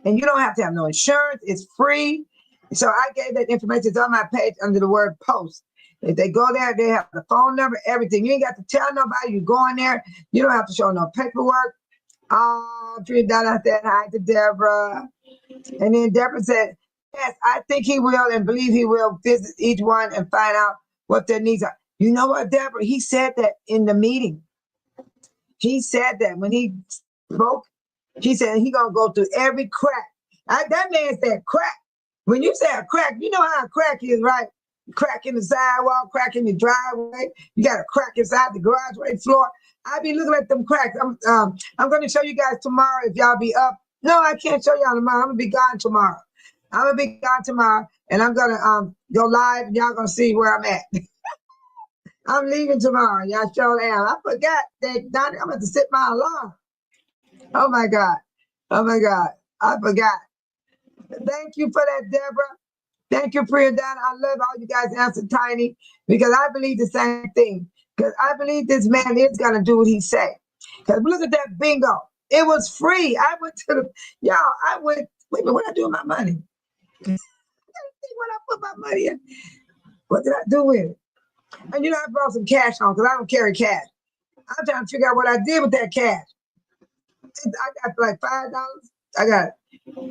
And you don't have to have no insurance. It's free. So I gave that information. It's on my page under the word post. If they go there, they have the phone number, everything. You ain't got to tell nobody. You go in there. You don't have to show no paperwork. Donna said hi to Deborah. And then Deborah said, yes, I think he will and believe he will visit each one and find out what their needs are. You know what, Deborah? He said that in the meeting. He said that when he spoke, he said he going to go through every crack. That man said crack. When you say a crack, you know how a crack is, right? Crack in the sidewalk, crack in the driveway. You got a crack inside the garageway floor. I be looking at them cracks. I'm going to show you guys tomorrow if y'all be up. No, I can't show y'all tomorrow. I'm going to be gone tomorrow. And I'm going to go live and y'all going to see where I'm at. I'm leaving tomorrow. Y'all sure am. I forgot that, Donnie, I'm going to sit my alarm. Oh, my God. Oh, my God. I forgot. Thank you for that, Deborah. Thank you, Priyadana. I love all you guys answered Tiny because I believe the same thing. Because I believe this man is going to do what he said. Because look at that bingo. It was free. I went to the, wait a minute, what did I do with my money? What I put my money in? What did I do with it? And you know, I brought some cash on because I don't carry cash. I'm trying to figure out what I did with that cash. I got like $5.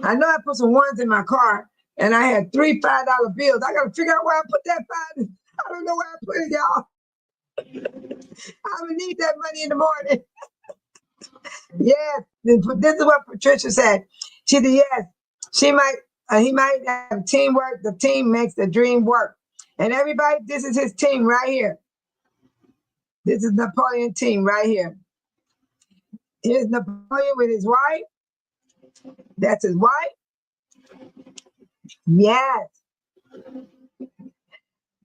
I know I put some ones in my car and I had 3 $5 bills. I got to figure out where I put that $5. I don't know where I put it, y'all. I would need that money in the morning. Yes, this is what Patricia said. She said, yes, he might have teamwork. The team makes the dream work. And everybody, this is his team right here. This is Napoleon team right here. Here's Napoleon with his wife. That's his wife. Yes.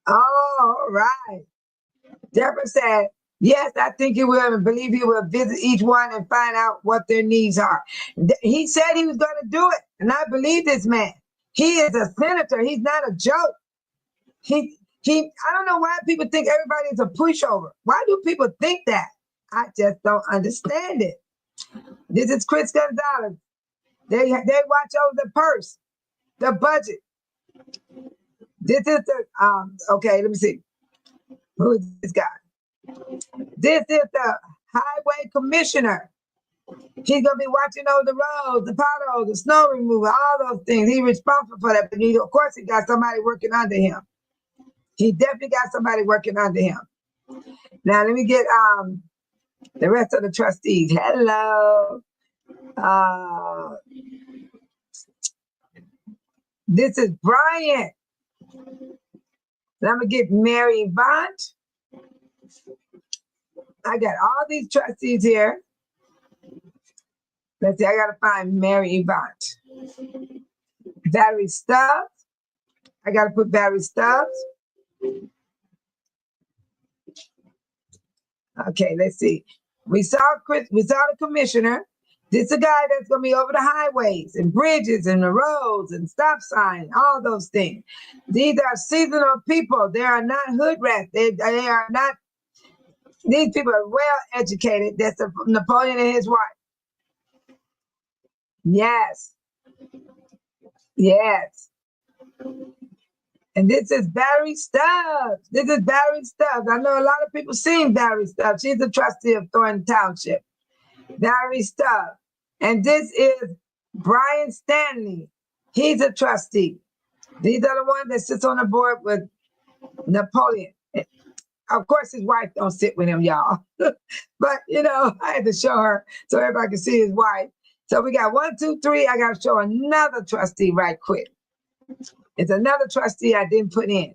All right. Deborah said, yes, I think he will and believe he will visit each one and find out what their needs are. He said he was going to do it. And I believe this man. He is a senator. He's not a joke. I don't know why people think everybody's a pushover. Why do people think that? I just don't understand it. This is Chris Gonzalez. They watch over the purse, the budget. This is the okay, let me see. Who is this guy? This is the highway commissioner. He's gonna be watching over the roads, the potholes, the snow removal, all those things. He's responsible for that. But of course, he got somebody working under him. He definitely got somebody working under him. Now let me get the rest of the trustees. Hello. This is Brian. And I'm gonna get Mary Vaught. I got all these trustees here. Let's see, I gotta find Mary Vaught. Valerie Stubbs. I gotta put Valerie Stubbs. Okay, let's see. We saw the commissioner. This is a guy that's gonna be over the highways and bridges and the roads and stop signs, all those things. These are seasonal people. They are not hood rats. They are not These people are well educated. That's Napoleon and his wife. Yes. Yes. And this is Barry Stubbs. This is Barry Stubbs. I know a lot of people seen Barry Stubbs. She's the trustee of Thornton Township. Barry Stubbs. And this is Brian Stanley. He's a trustee. These are the ones that sits on the board with Napoleon. Of course, his wife don't sit with him, y'all. But, you know, I had to show her so everybody can see his wife. So we got 1, 2, 3. I got to show another trustee right quick. It's another trustee I didn't put in.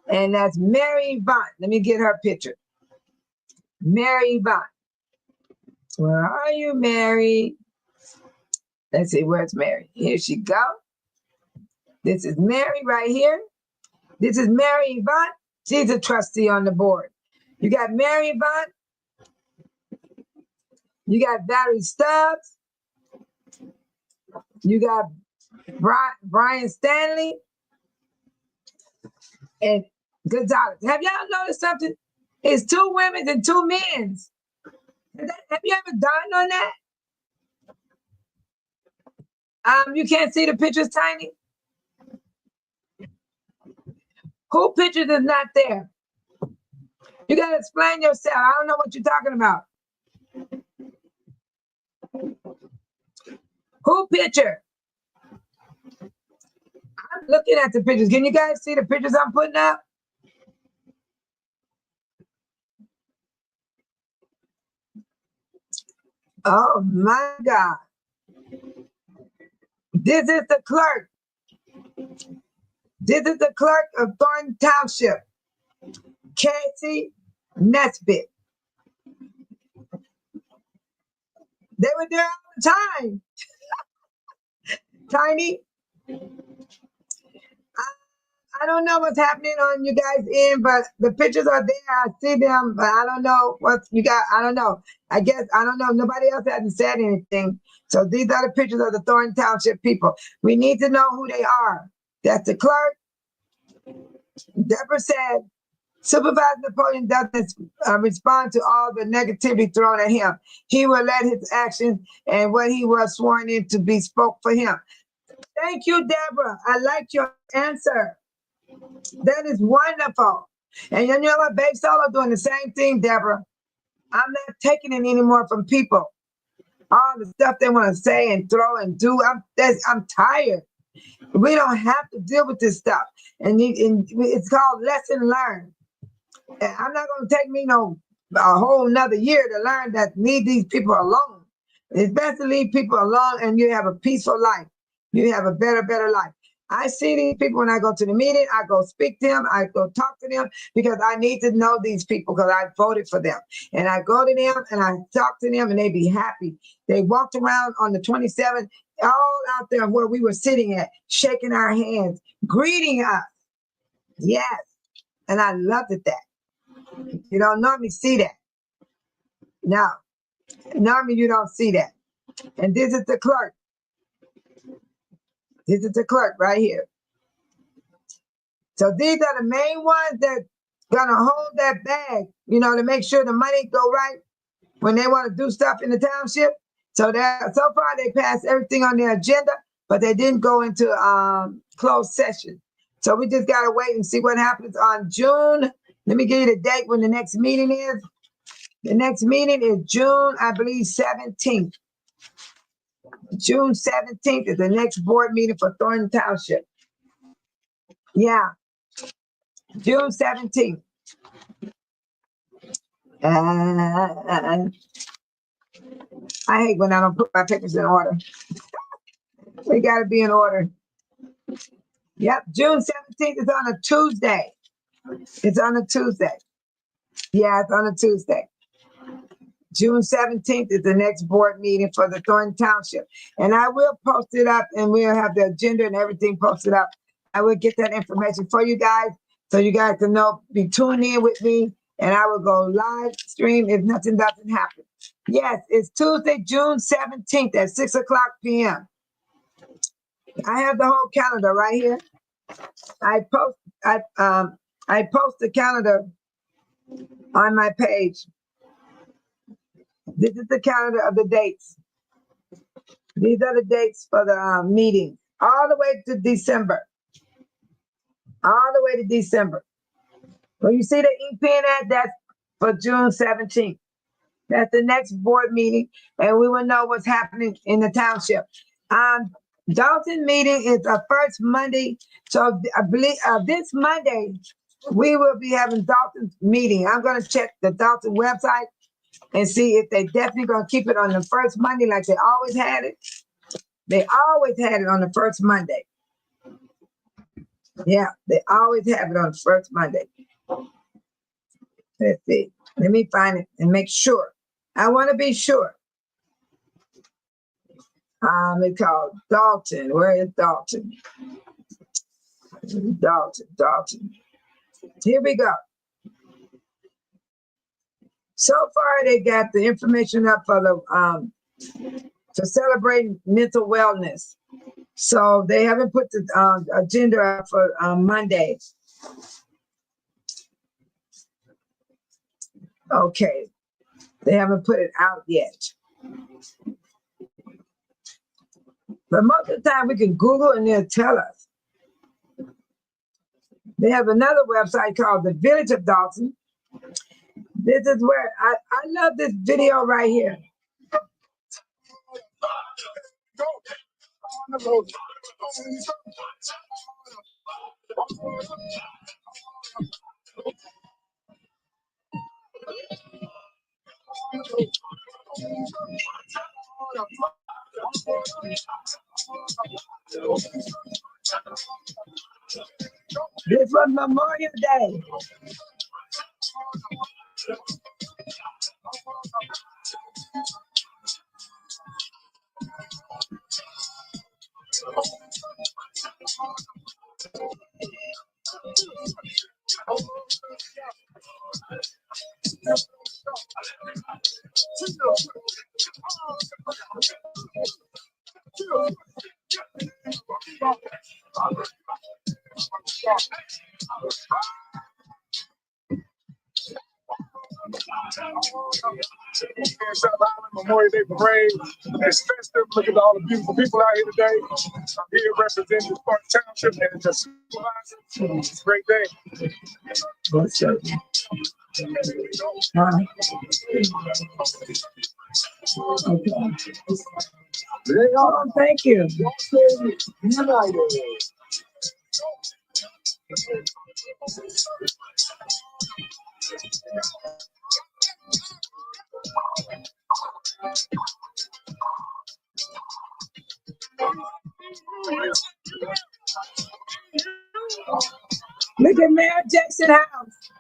And that's Mary Yvonne. Let me get her picture. Mary Yvonne. Where are you, Mary? Let's see, where's Mary? Here she go. This is Mary right here. This is Mary Yvonne. She's a trustee on the board. You got Mary Yvonne. You got Barry Stubbs. You got Brian Stanley. And Gonzalez. Have y'all noticed something? It's 2 women and 2 men. Have you ever done on that? You can't see the pictures, Tiny? Who pictures is not there? You gotta explain yourself. I don't know what you're talking about. Who picture? I'm looking at the pictures. Can you guys see the pictures I'm putting up? Oh my God. This is the clerk. This is the clerk of Thornton Township, Casey Nesbitt. They were there all the time. Tiny, I don't know what's happening on you guys' end, but the pictures are there. I see them, but I don't know what you got. I don't know. I guess, I don't know. Nobody else hasn't said anything. So these are the pictures of the Thornton Township people. We need to know who they are. That's the clerk. Deborah said, Supervisor Napoleon doesn't respond to all the negativity thrown at him. He will let his actions and what he was sworn in to be spoke for him. Thank you, Deborah. I like your answer. That is wonderful. And you know what? Babe Solo doing the same thing, Deborah. I'm not taking it anymore from people. All the stuff they want to say and throw and do. I'm tired. We don't have to deal with this stuff. And it's called lesson learned. And I'm not going to take me a whole nother year to learn that leave these people alone. It's best to leave people alone and you have a peaceful life. You have a better life. I see these people when I go to the meeting, I go speak to them, I go talk to them because I need to know these people because I voted for them. And I go to them and I talk to them and they be happy. They walked around on the 27th, all out there where we were sitting at, shaking our hands, greeting us. Yes. And I loved it that. You don't normally see that. No. Normally you don't see that. And this is the clerk. This is the clerk right here. So these are the main ones that gonna hold that bag, you know, to make sure the money go right when they want to do stuff in the township. So so far they passed everything on their agenda, but they didn't go into closed session. So we just gotta wait and see what happens on June. Let me give you the date when the next meeting is. The next meeting is June, I believe, 17th. June 17th is the next board meeting for Thornton Township. Yeah, June 17th. I hate when I don't put my papers in order. We got to be in order. Yep, June 17th is on a Tuesday. It's on a Tuesday. Yeah, it's on a Tuesday. June 17th is the next board meeting for the Thornton Township. And I will post it up and we'll have the agenda and everything posted up. I will get that information for you guys so you guys can know, be tuned in with me and I will go live stream if nothing doesn't happen. Yes, it's Tuesday, June 17th at 6 o'clock p.m. I have the whole calendar right here. I post the calendar on my page. This is the calendar of the dates. These are the dates for the meeting, all the way to December. All the way to December. When you see the ink pen at, that's for June 17th. That's the next board meeting, and we will know what's happening in the township. Dalton meeting is the first Monday, so I believe this Monday we will be having Dalton's meeting. I'm going to check the Dalton website and see if they definitely going to keep it on the first Monday like they always had it. They always had it on the first Monday. Yeah, they always have it on the first Monday. Let's see. Let me find it and make sure. I want to be sure. It's called Dalton. Where is Dalton? Dalton. Here we go. So far, they got the information up for the to celebrate mental wellness. So they haven't put the agenda up for Monday. Okay, they haven't put it out yet. But most of the time we can Google and they'll tell us. They have another website called the Village of Dalton. This is where I love this video right here. This was Memorial Day. Memorial Day parade. It's festive. Look at all the beautiful people out here today. I'm here representing Sparks Township and the supervisor. It's a great day. What's that? Okay. Oh, thank you. Look at Mayor Jackson house.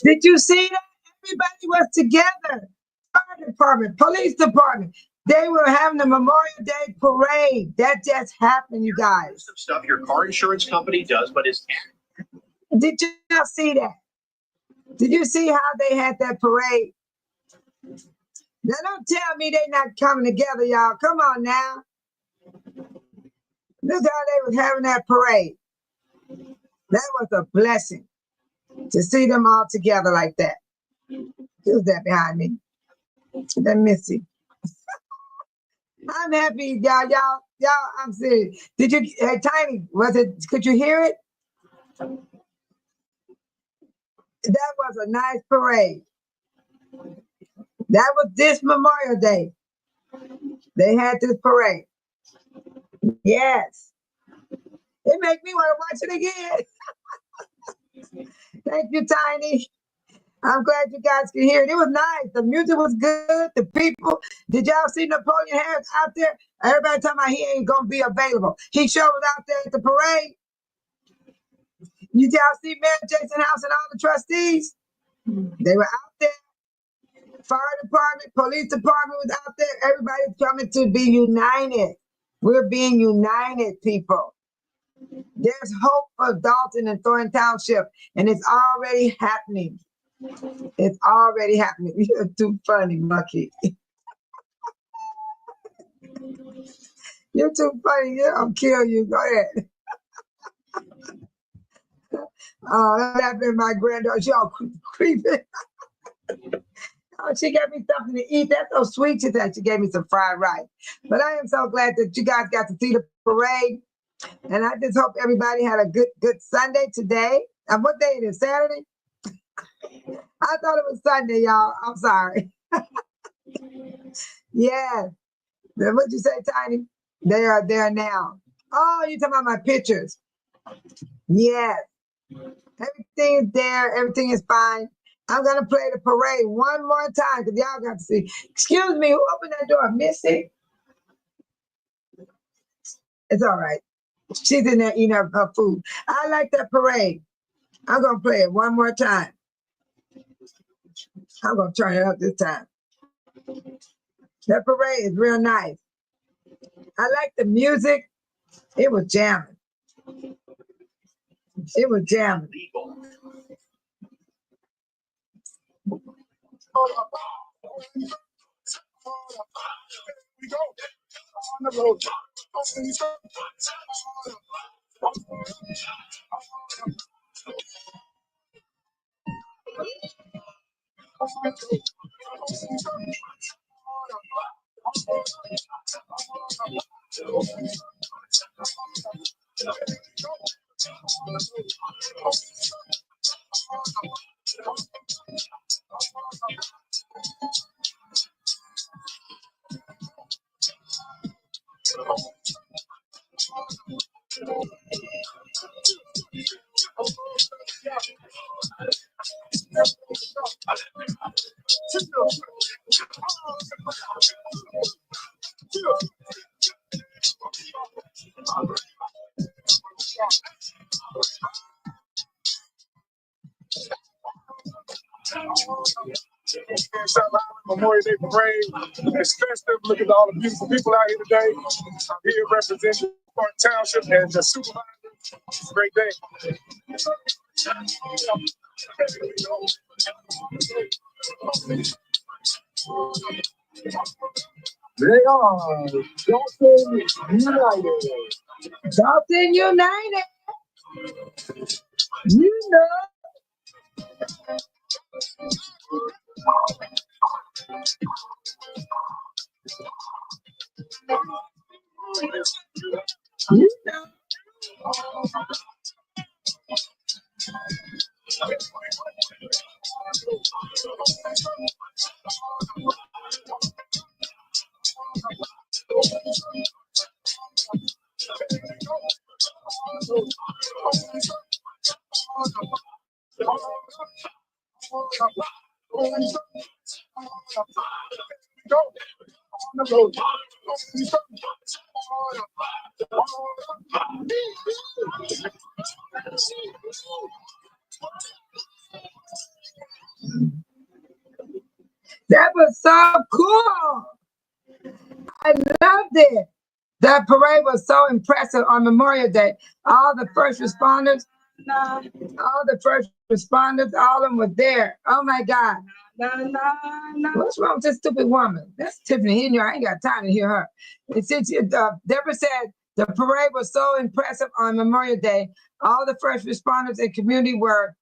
Did you see that? Everybody was together. Fire department, police department. They were having the Memorial Day parade. That just happened, you guys. Some stuff your car insurance company does, but is. Did you not see that? Did you see how they had that parade? Now don't tell me they're not coming together, y'all. Come on now. Look how they was having that parade. That was a blessing to see them all together like that. Who's that behind me? That Missy. I'm happy, y'all. I'm serious. Did you, Tiny? Could you hear it? That was a nice parade. That was this Memorial Day. They had this parade. Yes. It makes me want to watch it again. Thank you, Tiny. I'm glad you guys can hear it. It was nice. The music was good. The people. Did y'all see Napoleon Harris out there? Everybody talking about he ain't going to be available. He sure was out there at the parade. Did y'all see Mayor Jackson House and all the trustees? They were out there. Fire department, police department was out there. Everybody's coming to be united. We're being united, people. There's hope for Dalton and Thornton Township, and it's already happening. It's already happening. You're too funny, Monkey. You're too funny. I'll kill you. Go ahead. That's been my granddaughter. She all creeping. Oh, she gave me something to eat. That's so sweet. She said she gave me some fried rice. But I am so glad that you guys got to see the parade. And I just hope everybody had a good Sunday today. And what day it is? Saturday? I thought it was Sunday, y'all. I'm sorry. Yeah. What'd you say, Tiny? They are there now. Oh, you're talking about my pictures. Yes. Everything is there. Everything is fine. I'm going to play the parade one more time because y'all got to see. Excuse me, who opened that door? Missy? It's all right. She's in there eating her food. I like that parade. I'm going to play it one more time. I'm going to turn it up this time. That parade is real nice. I like the music. It was jamming. It was jamming. We go on the road. South Island Memorial Day Parade. It's festive. Look at all the beautiful people out here today. I'm here representing Park Township and the supervisor. It's a great day. They are Dalton United. Dalton United. You know. You know. That was so cool. I loved it. That parade was so impressive on Memorial Day. All the first responders, all of them were there. Oh my God. What's wrong with this stupid woman? That's Tiffany Henry. I ain't got time to hear her. And since Deborah said the parade was so impressive on Memorial Day, all the first responders and community were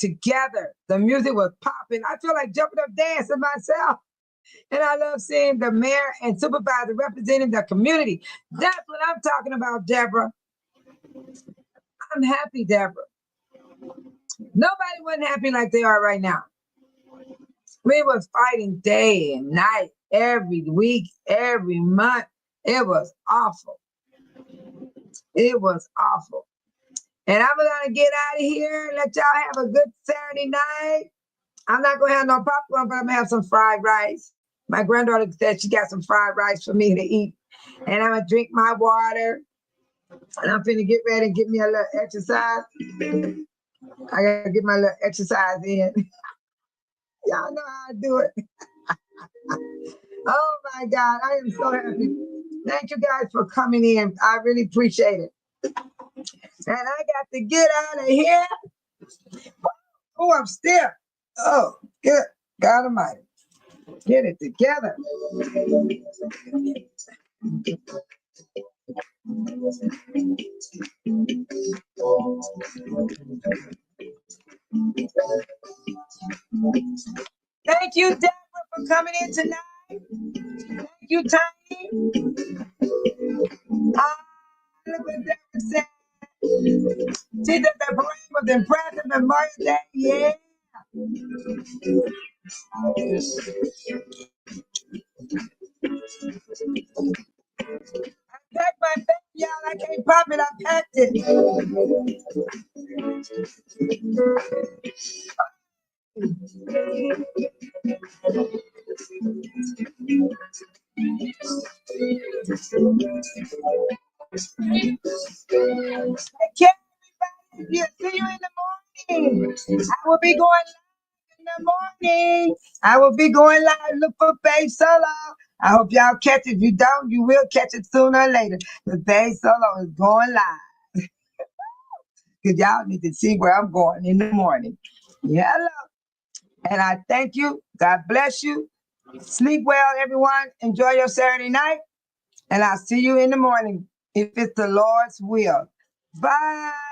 together. The music was popping. I feel like jumping up dancing myself. And I love seeing the mayor and supervisor representing the community. That's what I'm talking about, Deborah. I'm happy, Deborah. Nobody wasn't happy like they are right now. We was fighting day and night, every week, every month. It was awful. It was awful. And I'm gonna get out of here and let y'all have a good Saturday night. I'm not gonna have no popcorn, but I'm gonna have some fried rice. My granddaughter said she got some fried rice for me to eat. And I'm gonna drink my water. And I'm finna get ready and get me a little exercise. I gotta get my little exercise in. Y'all know how I do it. Oh my God, I am so happy. Thank you guys for coming in. I really appreciate it. And I got to get out of here. Oh, I'm still. Oh, good. God Almighty. Get it together. Thank you, Deborah, for coming in tonight. Thank you, Tiny. Look what Deborah said. She did the parade was impressive and Mother's Day. Yeah. I packed my baby, y'all. I can't pop it. I packed it. Take care, everybody. See you in the morning. I will be going live in the morning. I will be going live. Look for Babe Solo. I hope y'all catch it. If you don't, you will catch it sooner or later. The Babe Solo is going live. Because y'all need to see where I'm going in the morning. Hello. And I thank you. God bless you. Sleep well, everyone. Enjoy your Saturday night. And I'll see you in the morning if it's the Lord's will. Bye.